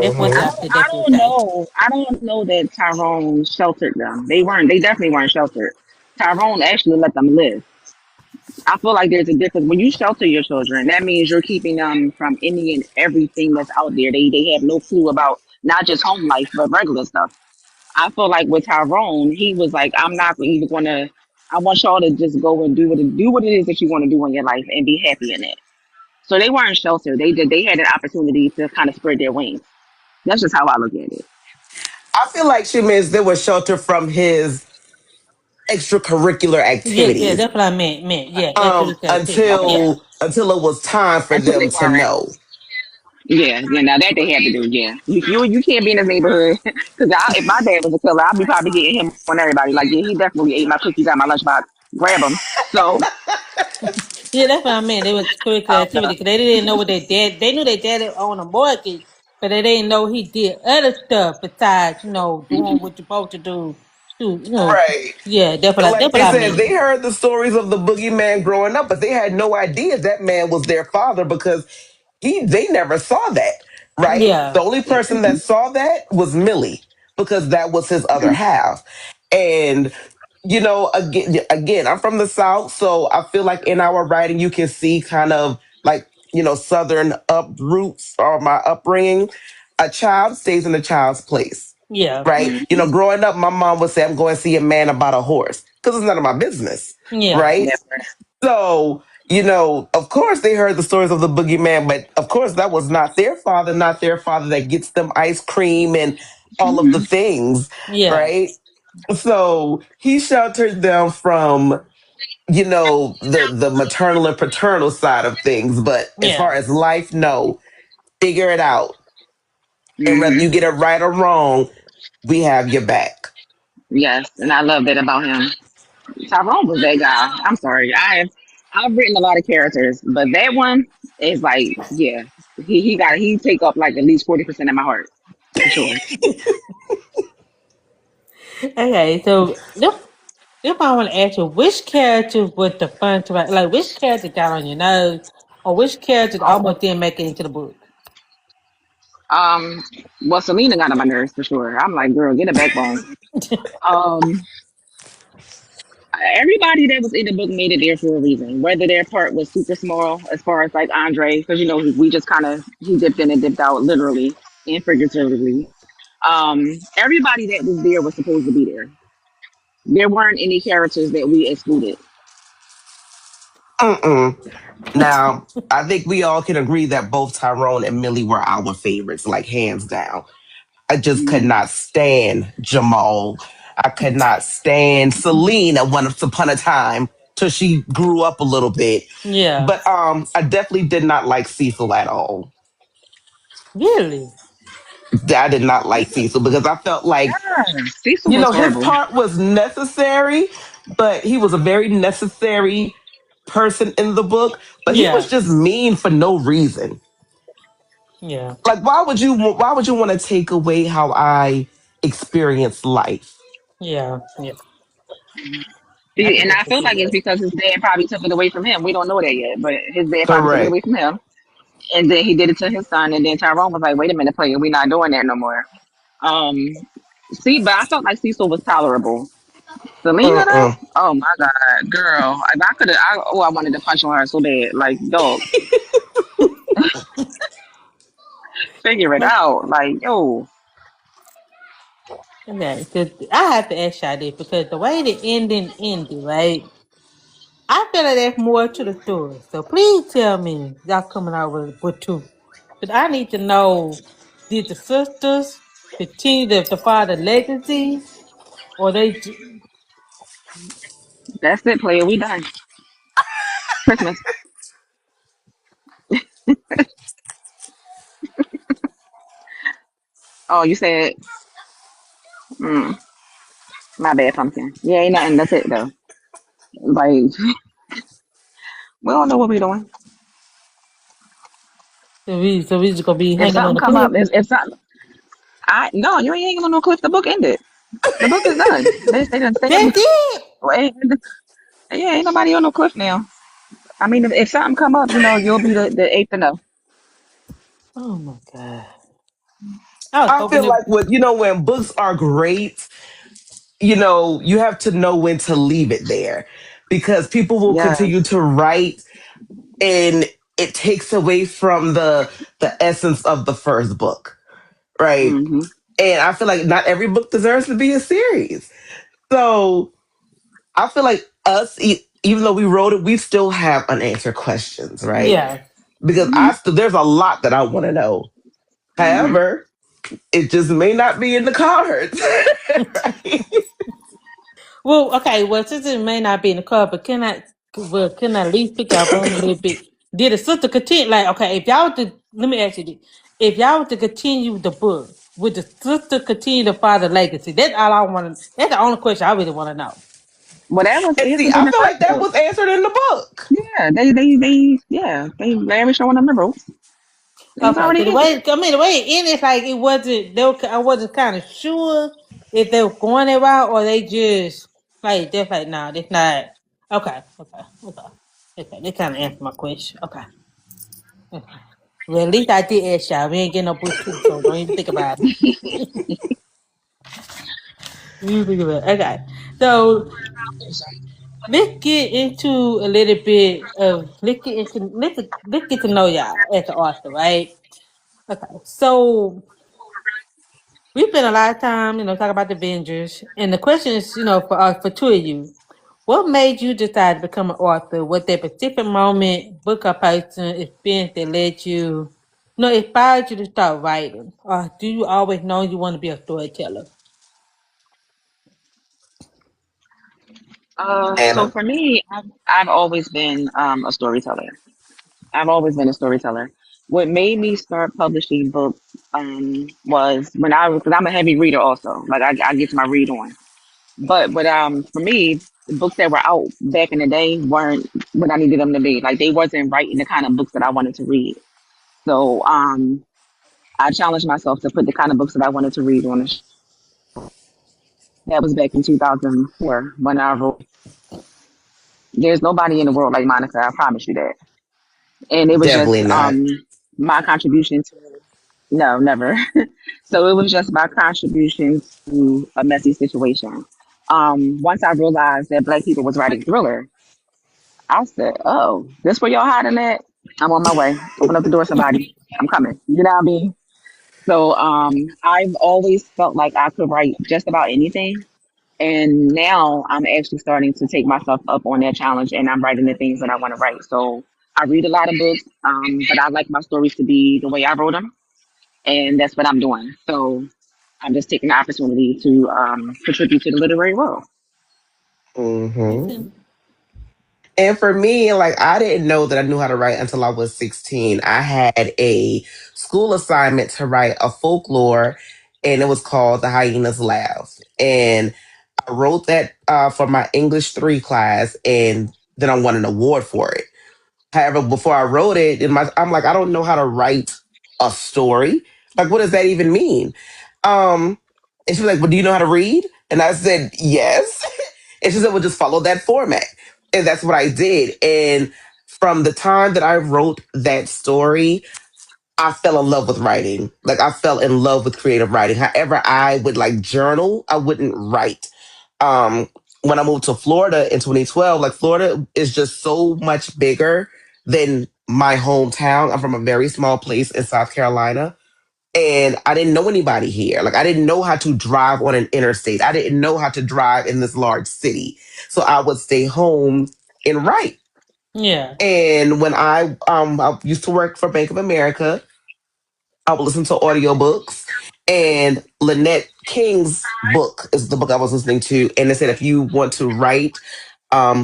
[SPEAKER 1] That's one
[SPEAKER 2] Hmm.
[SPEAKER 1] thing
[SPEAKER 3] I
[SPEAKER 1] I
[SPEAKER 3] don't.
[SPEAKER 1] could
[SPEAKER 3] I
[SPEAKER 1] definitely
[SPEAKER 3] don't
[SPEAKER 1] say.
[SPEAKER 3] know. I don't know that Tyrone sheltered them. They weren't. They definitely weren't sheltered. Tyrone actually let them live. I feel like there's a difference when you shelter your children. That means you're keeping them from any and everything that's out there. They have no clue about not just home life but regular stuff. I feel like with Tyrone, he was like, I'm not even going to. I want y'all to just go and do what it is that you want to do in your life and be happy in it. So they weren't sheltered. They had an opportunity to kind of spread their wings. That's just how I look at it.
[SPEAKER 2] I feel like she means there was shelter from his extracurricular
[SPEAKER 1] Yeah, yeah,
[SPEAKER 2] activities
[SPEAKER 1] that's what I meant. Yeah, extracurricular activity. Yeah,
[SPEAKER 2] until it was time for
[SPEAKER 3] Until they
[SPEAKER 2] them to
[SPEAKER 3] weren't.
[SPEAKER 2] know.
[SPEAKER 3] Yeah, yeah. Now that they have to do. Yeah, you can't be in this neighborhood because if my dad was a killer, I'd be probably getting him on everybody. Like, yeah, he definitely ate my cookies out my lunchbox. Grab him. So
[SPEAKER 1] yeah, that's what I meant. They was curricular
[SPEAKER 3] I don't
[SPEAKER 1] activity
[SPEAKER 3] know.
[SPEAKER 1] because they didn't know what their dad. They knew their dad owned a mortgage, but they didn't know he did other stuff besides, doing what you're supposed to do.
[SPEAKER 2] Right.
[SPEAKER 1] Yeah,
[SPEAKER 2] Like
[SPEAKER 1] that's what
[SPEAKER 2] they
[SPEAKER 1] I
[SPEAKER 2] said,
[SPEAKER 1] meant.
[SPEAKER 2] they heard the stories of the boogeyman growing up, but they had no idea that man was their father because they never saw that. Right.
[SPEAKER 1] Yeah,
[SPEAKER 2] The only person that saw that was Millie because that was his other half. And again, I'm from the South, so I feel like in our writing you can see kind of like Southern uproots or my upbringing. A child stays in a child's place,
[SPEAKER 1] yeah,
[SPEAKER 2] right?
[SPEAKER 3] Mm-hmm.
[SPEAKER 2] Growing up, my mom would say, "I'm going to see a man about a horse," because it's none of my business,
[SPEAKER 1] yeah,
[SPEAKER 2] right?
[SPEAKER 3] Never.
[SPEAKER 2] So, of course they heard the stories of the boogeyman, but of course that was not their father that gets them ice cream and all of the things,
[SPEAKER 1] yeah,
[SPEAKER 2] right? So he sheltered them from, the maternal and paternal side of things. But as
[SPEAKER 1] yeah,
[SPEAKER 2] far as life, no, figure it out. And whether you
[SPEAKER 3] Hmm.
[SPEAKER 2] get it right or wrong, we have your back.
[SPEAKER 3] Yes, and I love that about him. Tyrone was that guy. I'm sorry. I've written a lot of characters, but that one is like, yeah, he take up like at least 40% of my heart for sure.
[SPEAKER 1] Okay, so if I want to ask you, which character was the fun to write? Like, which character got on your nerves, or which character almost didn't make it into the book?
[SPEAKER 3] Um, well, Selena got on my nerves for sure. I'm like, girl, get a backbone. Um, Everybody that was in the book made it there for a reason. Whether their part was super small, as far as like Andre, because we just kind of he dipped in and dipped out, literally and figuratively. Everybody that was there was supposed to be there. There weren't any characters that we excluded.
[SPEAKER 2] Mm-mm. Now, I think we all can agree that both Tyrone and Millie were our favorites, like hands down. I just could
[SPEAKER 3] Mhm.
[SPEAKER 2] not stand Jamal. I could not stand Selena once upon a time till she grew up a little bit.
[SPEAKER 1] Yeah,
[SPEAKER 2] But I definitely did not like Cecil at all.
[SPEAKER 1] really.
[SPEAKER 2] I did not like Cecil because I felt like,
[SPEAKER 3] Yeah, Cecil was
[SPEAKER 2] his
[SPEAKER 3] horrible.
[SPEAKER 2] part was necessary, but he was a very necessary person in the book, but he was
[SPEAKER 1] Yeah,
[SPEAKER 2] just mean for no reason.
[SPEAKER 1] yeah,
[SPEAKER 2] Like why would you want to take away how I experience life?
[SPEAKER 1] yeah. I
[SPEAKER 3] See,
[SPEAKER 1] can
[SPEAKER 3] and I
[SPEAKER 1] definitely
[SPEAKER 3] feel
[SPEAKER 1] see
[SPEAKER 3] like it's
[SPEAKER 1] that.
[SPEAKER 3] because his dad probably took it away from him. We don't know that yet, but his dad probably took it away
[SPEAKER 2] Correct.
[SPEAKER 3] from him, and then he did it to his son. And then Tyrone was like, "Wait a minute, player, we're not doing that no more." Um, See, but I felt like Cecil was tolerable. Selena though,
[SPEAKER 2] Mm-mm.
[SPEAKER 3] oh my god, girl, if I could have, I wanted to punch on her so bad. Like, dog, figure it
[SPEAKER 1] But
[SPEAKER 3] out. Like, yo,
[SPEAKER 1] okay, 'cause I have to ask y'all this because the way the ending ended, right? I feel like there's more to the story. So please tell me y'all coming out with two. But I need to know, did the sisters continue the father legacy, or
[SPEAKER 3] that's it, player. We done. Christmas. Oh, you said, mm, my bad, pumpkin. Yeah, ain't nothing. That's it though. Like, we don't know what we doing.
[SPEAKER 1] so we just gonna be
[SPEAKER 3] If
[SPEAKER 1] hanging on
[SPEAKER 3] something
[SPEAKER 1] the
[SPEAKER 3] come
[SPEAKER 1] cliff?
[SPEAKER 3] up, if something, I no, you ain't hanging on no cliff. The book ended. The book is done. They done said,
[SPEAKER 1] That's it.
[SPEAKER 3] well, yeah, ain't nobody on no cliff now. I mean, if something come up, you'll be the eighth to know.
[SPEAKER 1] Oh my god! I was
[SPEAKER 2] I
[SPEAKER 1] hoping
[SPEAKER 2] feel
[SPEAKER 1] it.
[SPEAKER 2] like when books are great, you have to know when to leave it there because people will continue
[SPEAKER 3] Yes.
[SPEAKER 2] to write and it takes away from the essence of the first book, right?
[SPEAKER 3] Hmm.
[SPEAKER 2] And I feel like not every book deserves to be a series. So I feel like even though we wrote it, we still have unanswered questions, right?
[SPEAKER 1] Yeah.
[SPEAKER 2] Because there's a lot that I want to know.
[SPEAKER 3] Hmm.
[SPEAKER 2] However, it just may not be in the cards. Right?
[SPEAKER 1] Well, okay. Well, since it may not be in the club, but can I at least pick your brain a little bit? Did the sister continue? Like, okay, if y'all to let me ask you this: if y'all were to continue the book, would the sister continue to follow the legacy? That's all I want to. That's the only question I really want to know.
[SPEAKER 3] Well, that was
[SPEAKER 2] And see,
[SPEAKER 3] answered in
[SPEAKER 2] I
[SPEAKER 3] the
[SPEAKER 2] feel like
[SPEAKER 3] first
[SPEAKER 2] that
[SPEAKER 3] book.
[SPEAKER 2] was answered in the book.
[SPEAKER 3] Yeah, yeah, they very showing them the ropes. It was
[SPEAKER 1] Okay,
[SPEAKER 3] already
[SPEAKER 1] because the
[SPEAKER 3] answered.
[SPEAKER 1] way I mean the way it ended, it's like it wasn't. I wasn't kind of sure if they were going that route or they just like they're like, nah, that's not. Okay, okay, okay, okay. They kind of answered my question. Okay, okay. Well, at least I did ask y'all. We ain't getting no book two, so don't even think about it. Don't even think about it. Okay, so let's get into a little bit of let's get to know y'all as an author, right? Okay, so we spent a lot of time, talking about the Avengers, and the question is, for two of you, what made you decide to become an author? Was there a specific moment, book or person, experience that led you, inspired you to start writing, or do you always know you want to be a storyteller?
[SPEAKER 3] So
[SPEAKER 2] Anna,
[SPEAKER 3] for me, I've always been a storyteller. I've always been a storyteller. What made me start publishing books was when because I'm a heavy reader also. Like I get to my read on. But for me, the books that were out back in the day weren't what I needed them to be. Like they wasn't writing the kind of books that I wanted to read. So I challenged myself to put the kind of books that I wanted to read on the that was back in 2004 when I wrote There's Nobody in the World Like Monica, I promise you that. And it was just
[SPEAKER 2] definitely not.
[SPEAKER 3] my contribution to no, never. So it was just my contribution to a messy situation. Once I realized that black people was writing thriller, I said, "Oh, this where y'all hiding at? I'm on my way. Open up the door, somebody. I'm coming." You know what I mean? So I've always felt like I could write just about anything. And now I'm actually starting to take myself up on that challenge and I'm writing the things that I want to write. So I read a lot of books, but I like my stories to be the way I wrote them. And that's what I'm doing. So I'm just taking the opportunity to contribute to the literary world.
[SPEAKER 2] Hmm.
[SPEAKER 1] Listen.
[SPEAKER 2] And for me, like I didn't know that I knew how to write until I was 16. I had a school assignment to write a folklore, and it was called The Hyenas Laugh. And I wrote that for my English 3 class, and then I won an award for it. However, before I wrote it, I'm like, I don't know how to write a story. Like, what does that even mean? Um, and she was like, "Well, do you know how to read?" And I said, "Yes." And she said, "Well, just follow that format." And that's what I did. And from the time that I wrote that story, I fell in love with writing. Like I fell in love with creative writing. However, I would like journal, I wouldn't write. Um, when I moved to Florida in 2012, like Florida is just so much bigger than my hometown. I'm from a very small place in South Carolina. And I didn't know anybody here. Like I didn't know how to drive on an interstate. I didn't know how to drive in this large city. So I would stay home and write.
[SPEAKER 1] Yeah.
[SPEAKER 2] And when I used to work for Bank of America, I would listen to audiobooks. And Lynette King's book is the book I was listening to. And it said, if you want to write,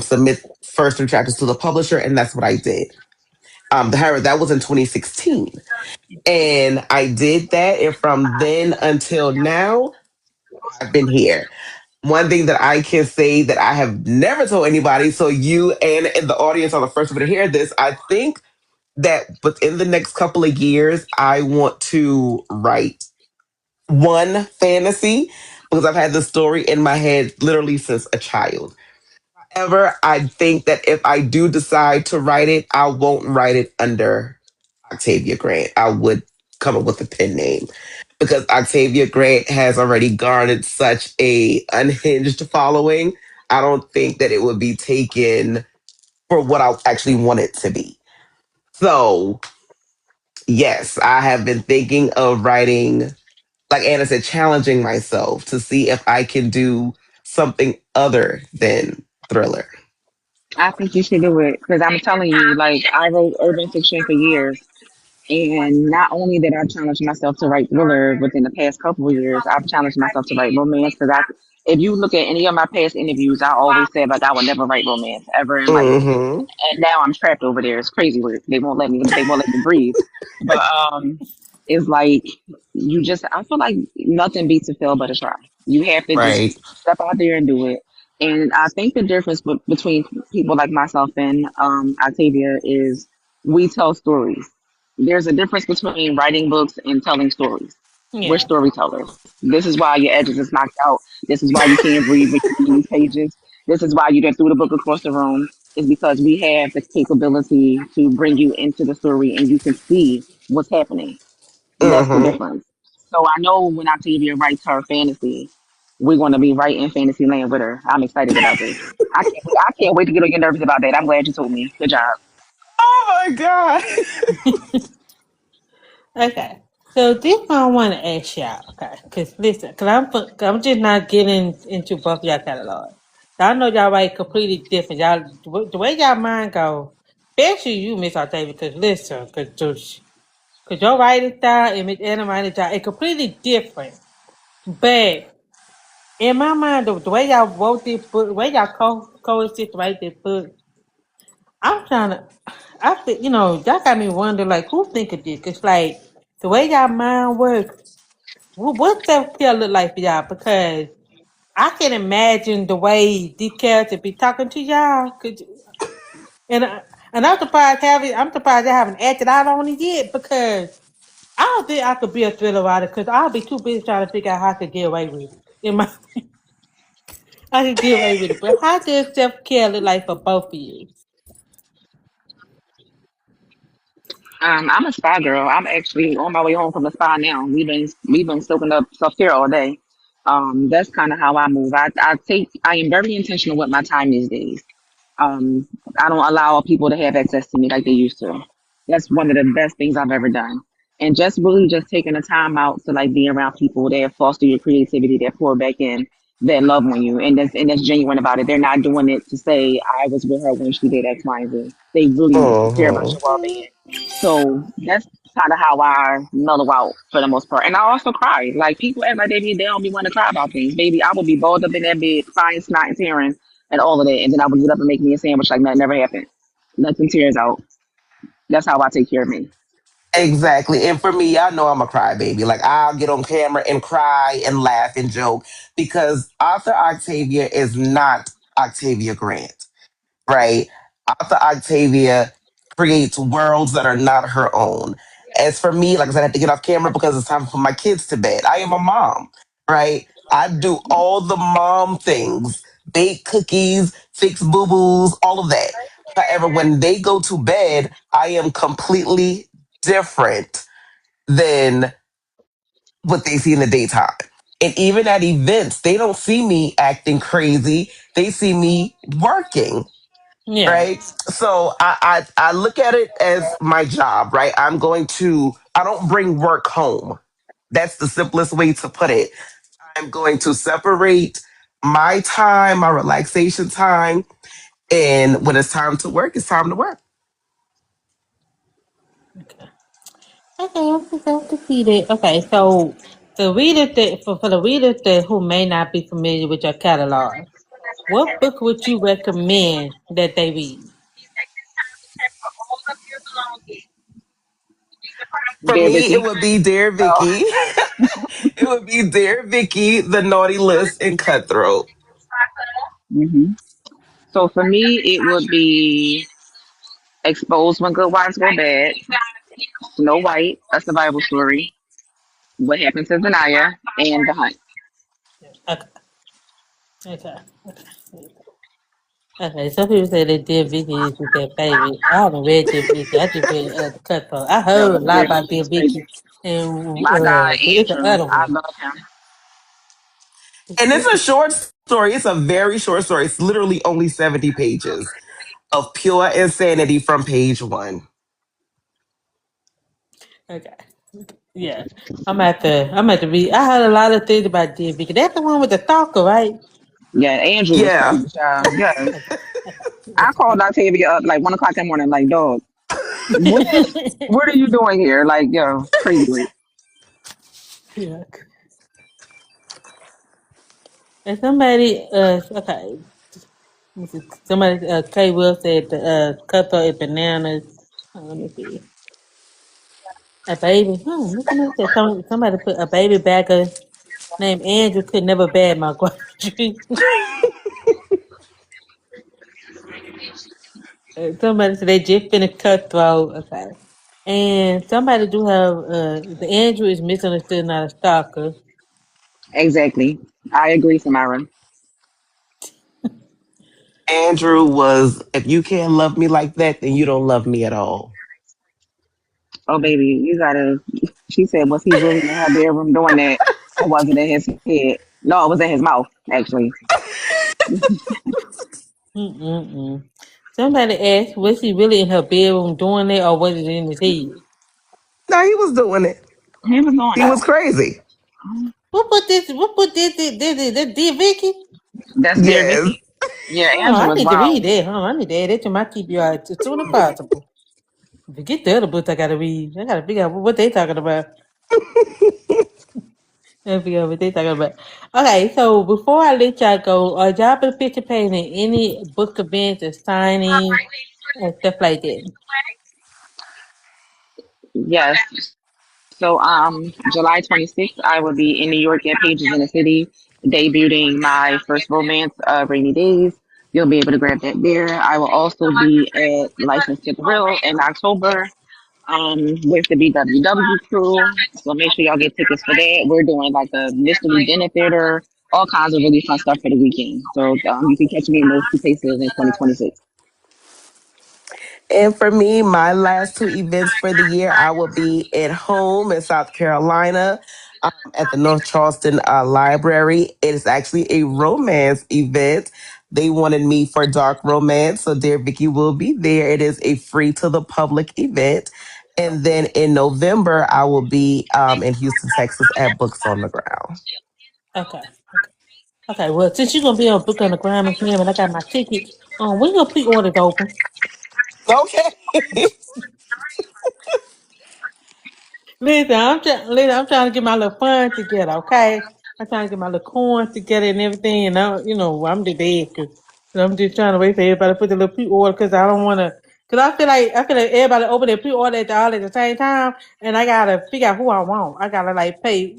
[SPEAKER 2] submit first 3 chapters to the publisher. And that's what I did. However, that was in 2016. And I did that. And from then until now, I've been here. One thing that I can say that I have never told anybody, so you and the audience are the first one to hear this. I think that within the next couple of years, I want to write one fantasy because I've had the story in my head literally since a child. However, I think that if I do decide to write it, I won't write it under Octavia Grant. I would come up with a pen name because Octavia Grant has already garnered such a unhinged following. I don't think that it would be taken for what I actually want it to be. So, yes, I have been thinking of writing, like Anna said, challenging myself to see if I can do something other than thriller.
[SPEAKER 3] I think you should do it because I'm telling you, like I wrote urban fiction for years, and not only did I challenge myself to write thriller within the past couple of years, I've challenged myself to write romance because if you look at any of my past interviews, I always said like I would never write romance ever in life,
[SPEAKER 2] Mm-hmm.
[SPEAKER 3] and now I'm trapped over there. It's crazy work. They won't let me breathe. But it's like you just I feel like nothing beats a fail but a try. You have to just
[SPEAKER 2] Right.
[SPEAKER 3] step out there and do it. And I think the difference between people like myself and Octavia is we tell stories. There's a difference between writing books and telling stories. We're
[SPEAKER 1] Yeah.
[SPEAKER 3] storytellers. This is why your edges is knocked out. This is why you can't breathe when you're reading these pages. This is why you didn't threw the book across the room. Is because we have the capability to bring you into the story and you can see what's happening. That's the
[SPEAKER 2] Mm-hmm.
[SPEAKER 3] difference. So I know when Octavia writes her fantasy, we're going to be right in fantasy land with her. I'm excited about this. I can't wait to get on your nerves about that. I'm glad you told me. Good job.
[SPEAKER 2] Oh my God.
[SPEAKER 1] Okay. So this one I want to ask y'all. Okay. Because listen, because I'm just not getting into both y'all catalog. I know y'all write completely different. Y'all, the way y'all mind go, especially you, Miss Octavia, because listen, because your writing style and Miss Anna writing style is completely different. But in my mind, the way y'all wrote this book, the way y'all coexist to write this book, I'm trying to, I think, y'all got me wondering, like, who think of this? Cause like, the way y'all mind works, what self-care look like for y'all? Because I can imagine the way these characters be talking to y'all. And, and I'm surprised I haven't acted out on it yet because I don't think I could be a thriller writer because I'll be too busy trying to figure out how I could get away with it. I could get away with it. But how does self-care look like for both of you?
[SPEAKER 3] I'm a spa girl. I'm actually on my way home from the spa now. We've been soaking up self care all day. That's kind of how I move. I am very intentional with my time these days. Um, I don't allow people to have access to me like they used to. That's one of the best things I've ever done. And just really just taking the time out to like be around people that foster your creativity, that pour back in, that love on you, and that's genuine about it. They're not doing it to say I was with her when she did X, Y, and Z. They really care about
[SPEAKER 2] Mm-hmm.
[SPEAKER 3] your well being. So that's kind of how I mellow out for the most part. And I also cry. Like people act like they don't be want to cry about things. Baby, I would be balled up in that bed, crying, snot, and tearing and all of that. And then I would get up and make me a sandwich like that never happened. Let them tears out. That's how I take care of me.
[SPEAKER 2] Exactly. And for me, I know I'm a crybaby. Like I'll get on camera and cry and laugh and joke because Arthur Octavia is not Octavia Grant, right? Arthur Octavia creates worlds that are not her own. As for me, like I said, I have to get off camera because it's time for my kids to bed. I am a mom, right? I do all the mom things, bake cookies, fix boo boos, all of that. However, when they go to bed, I am completely different than what they see in the daytime. And even at events, they don't see me acting crazy. They see me working,
[SPEAKER 1] Yeah.
[SPEAKER 2] right? So I look at it as my job, right? I don't bring work home. That's the simplest way to put it. I'm going to separate my time, my relaxation time, and when it's time to work, it's time to work.
[SPEAKER 1] Okay. Okay, I'm to see that. Okay, so for the readers that who may not be familiar with your catalog, what book would you recommend that they read?
[SPEAKER 2] For
[SPEAKER 3] Dear
[SPEAKER 2] me, it
[SPEAKER 3] Vicky.
[SPEAKER 2] would be Dear
[SPEAKER 3] Oh.
[SPEAKER 2] Vicky. It would be Dear Vicky, The Naughty List, and Cutthroat.
[SPEAKER 3] hmm So for me, it would be Exposed When Good Wives Go Bad, Snow White, A Survival Story, What Happened to Zanaya, and The Hunt.
[SPEAKER 1] Okay, okay, okay. Some people say that Dear Vicky is their favorite. I haven't read Dear Vicky. I just read the Cutthroat. I heard
[SPEAKER 3] No,
[SPEAKER 1] a lot
[SPEAKER 3] Dear
[SPEAKER 1] about
[SPEAKER 3] Vicky
[SPEAKER 1] Dear
[SPEAKER 3] is crazy.
[SPEAKER 1] Vicky, and
[SPEAKER 3] My guy,
[SPEAKER 1] it's the
[SPEAKER 3] Andrew,
[SPEAKER 1] other
[SPEAKER 3] I
[SPEAKER 1] one.
[SPEAKER 3] love him.
[SPEAKER 2] And it's a short story. It's a very short story. It's literally only 70 pages of pure insanity from page one.
[SPEAKER 1] Okay, yeah. I'm at the read. I heard a lot of things about Dear Vicky. That's the one with the stalker, right?
[SPEAKER 3] Yeah, Andrew was
[SPEAKER 2] Yeah.
[SPEAKER 3] crazy, child. Yes. I called Octavia up like 1 o'clock in the morning, like, dog, what what are you doing here? Like, yo, crazy work.
[SPEAKER 1] Yeah. And somebody, okay, somebody, K. Will said the cutthroat is bananas. Let me see. A baby. Somebody said somebody put a baby bagger named Andrew could never bag my grocery. Somebody said they just finished cutthroat. Okay. And somebody do have the Andrew is misunderstood, not a stalker.
[SPEAKER 3] Exactly. I agree, Samara.
[SPEAKER 2] Andrew was, if you can't love me like that, then you don't love me at all.
[SPEAKER 3] Oh, baby, you gotta. She said, was he really in her bedroom doing that, or was it in his head? No, it was in his mouth, actually.
[SPEAKER 1] Mm-mm-mm. Somebody asked, was he really in her bedroom doing it, or was it in his head?
[SPEAKER 2] No, he was doing it.
[SPEAKER 3] He was doing
[SPEAKER 2] He was
[SPEAKER 3] it.
[SPEAKER 2] crazy.
[SPEAKER 1] What put this? What put this? Did Vicky?
[SPEAKER 3] That's dear
[SPEAKER 2] Yes.
[SPEAKER 3] Vicky. Yeah,
[SPEAKER 1] Oh,
[SPEAKER 3] Andrew
[SPEAKER 1] I
[SPEAKER 3] was
[SPEAKER 1] need to read
[SPEAKER 3] wild.
[SPEAKER 1] that. I need to add that to my TBR as soon as possible. Forget the other books I gotta read. I gotta figure out what they talking about. I figure out what they talking about. Okay, so before I let y'all go, are y'all participating in any book events or signing and stuff like that?
[SPEAKER 3] Yes. So, July 26th, I will be in New York at Pages in the City, debuting my first romance, Rainy Days. You'll be able to grab that there. I will also be at License to Thrill in October, with the BWW crew. So make sure y'all get tickets for that. We're doing like a mystery dinner theater, all kinds of really fun stuff for the weekend. So you can catch me in those two places in 2026.
[SPEAKER 2] And for me, my last two events for the year, I will be at home in South Carolina at the North Charleston Library. It is actually a romance event. They wanted me for dark romance, so Dear Vicky will be there. It is a free to the public event. And then in November, I will be in Houston, Texas at Books on the Ground.
[SPEAKER 1] Okay. Okay. Okay. Well, since you're gonna be on Book on the Ground again, and I got my ticket, when your pre-orders open?
[SPEAKER 2] Okay.
[SPEAKER 1] Listen, I'm trying to get my little fun together, okay? I'm trying to get my little coins together and everything, and I'm the bad, cause I'm just trying to wait for everybody to put the little pre-order, cause I don't wanna, cause I feel like everybody open their pre-order all at the same time, and I gotta figure out who I want. I gotta like pay,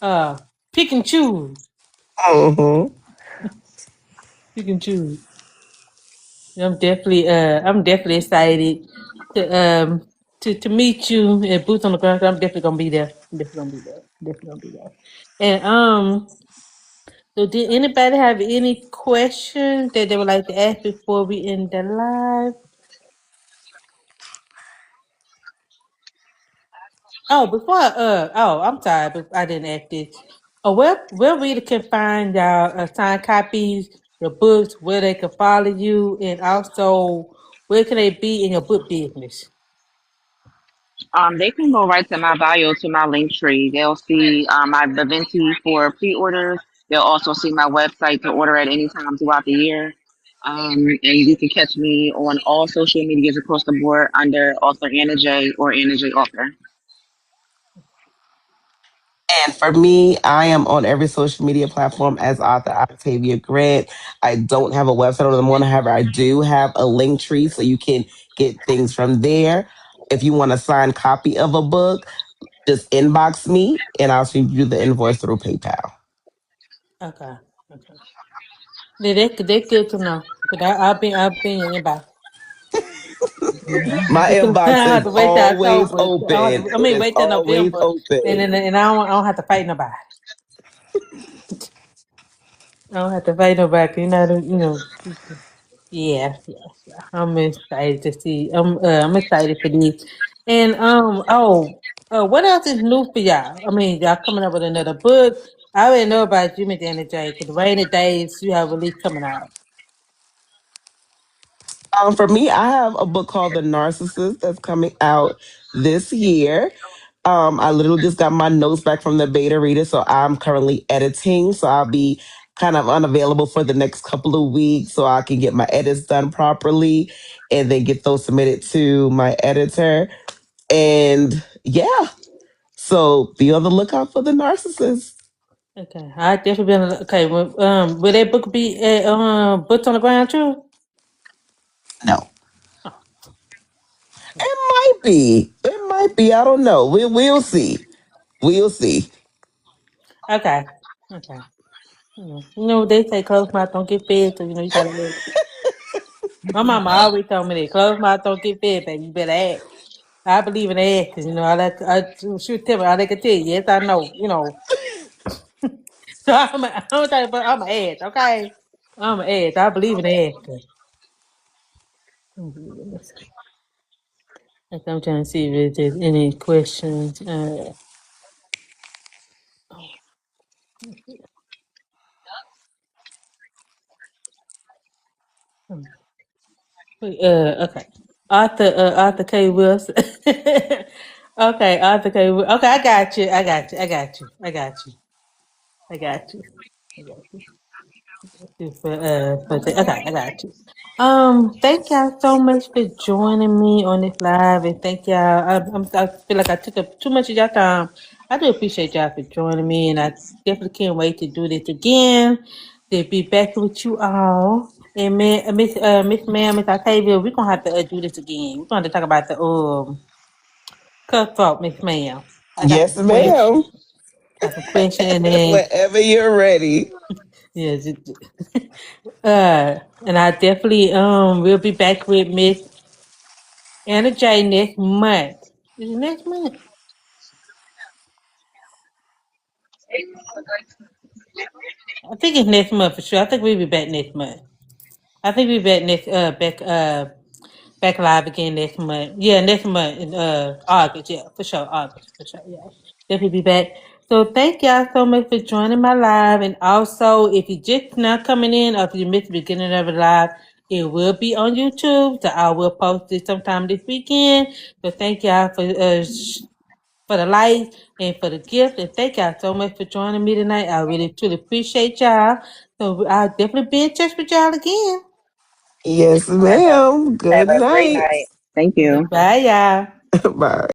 [SPEAKER 1] uh, pick and choose,
[SPEAKER 2] Hmm.
[SPEAKER 1] pick and choose. I'm definitely excited to to meet you at Boots on the Ground. 'Cause I'm definitely gonna be there. I'm definitely gonna be there. Definitely gonna be there. And so did anybody have any questions that they would like to ask before we end the live? I'm sorry, but I didn't ask this. Where reader can find y'all signed copies, your books, where they can follow you, and also where can they be in your book business?
[SPEAKER 3] They can go right to my bio to my link tree. They'll see my Viventi for pre-orders. They'll also see my website to order at any time throughout the year. And you can catch me on all social medias across the board under author Anna J or Anna J author.
[SPEAKER 2] And for me, I am on every social media platform as author Octavia Grant. I don't have a website on the morning. However, I do have a link tree so you can get things from there. If you want a signed copy of a book, just inbox me and I'll send you the invoice through PayPal.
[SPEAKER 1] Okay. Okay. They good to know. Cause I've been in about.
[SPEAKER 2] My
[SPEAKER 1] I
[SPEAKER 2] inbox
[SPEAKER 1] don't have
[SPEAKER 2] is
[SPEAKER 1] to wait till
[SPEAKER 2] always
[SPEAKER 1] October.
[SPEAKER 2] open. It is
[SPEAKER 1] Wait till
[SPEAKER 2] always
[SPEAKER 1] November, and
[SPEAKER 2] open.
[SPEAKER 1] I don't have to fight nobody. I don't have to fight nobody. 'Cause yeah, yeah, yeah. I'm excited to see. I'm excited for this. And what else is new for y'all? I mean, y'all coming up with another book. I already know about Jimmy Dan and Jay. Cause Rainy Days, you have a release coming out.
[SPEAKER 2] For me, I have a book called The Narcissist that's coming out this year. I literally just got my notes back from the beta reader, so I'm currently editing. So I'll be kind of unavailable for the next couple of weeks so I can get my edits done properly and then get those submitted to my editor. And yeah, so be on the lookout for the narcissist.
[SPEAKER 1] Okay, I definitely been okay. Will that book be at boots on the ground too?
[SPEAKER 2] No.
[SPEAKER 1] Oh,
[SPEAKER 2] It might be. It might be. I don't know. We'll see. We'll see.
[SPEAKER 1] okay, okay. They say closed mouth don't get fed, so you gotta. My mama always told me that closed mouth don't get fed, baby. You better ask. I believe in ask, 'cause, she would tell me all they could tell you. Yes, I know. So I'm tell you, but I'm an ask, okay? I'm an ask. I believe in ask. Like I'm trying to see if there's any questions. Okay. Arthur K. Wilson. Okay, Arthur K. Okay, I got you. I got you. I got you. I got you. I got you. I got you. Okay, I got you. Thank y'all so much for joining me on this live, and thank y'all. I feel like I took up too much of y'all time. I do appreciate y'all for joining me, and I definitely can't wait to do this again. To be back with you all. And Miss Ma'am, Miss Octavia, we're gonna have to do this again. We're gonna have to talk about the cutthroat, Miss Ma'am. I got
[SPEAKER 2] Yes,
[SPEAKER 1] some questions.
[SPEAKER 2] ma'am.
[SPEAKER 1] Got some questions, and then
[SPEAKER 2] Whenever you're ready.
[SPEAKER 1] yeah, and I definitely will be back with Miss Anna J next month. Is it next month? I think it's next month for sure. I think we'll be back next month. I think we'll be back back live again next month. Yeah, next month in August. Yeah, for sure. August for sure. Yeah, definitely be back. So thank y'all so much for joining my live. And also, if you just not coming in or if you missed the beginning of the live, it will be on YouTube. So I will post it sometime this weekend. So thank y'all for the likes and for the gift. And thank y'all so much for joining me tonight. I really truly appreciate y'all. So I'll definitely be in touch with y'all again.
[SPEAKER 2] Yes,
[SPEAKER 3] Have
[SPEAKER 2] ma'am.
[SPEAKER 3] have
[SPEAKER 2] Good
[SPEAKER 3] a great
[SPEAKER 2] night.
[SPEAKER 3] night. Thank you.
[SPEAKER 1] Bye, y'all.
[SPEAKER 2] Bye.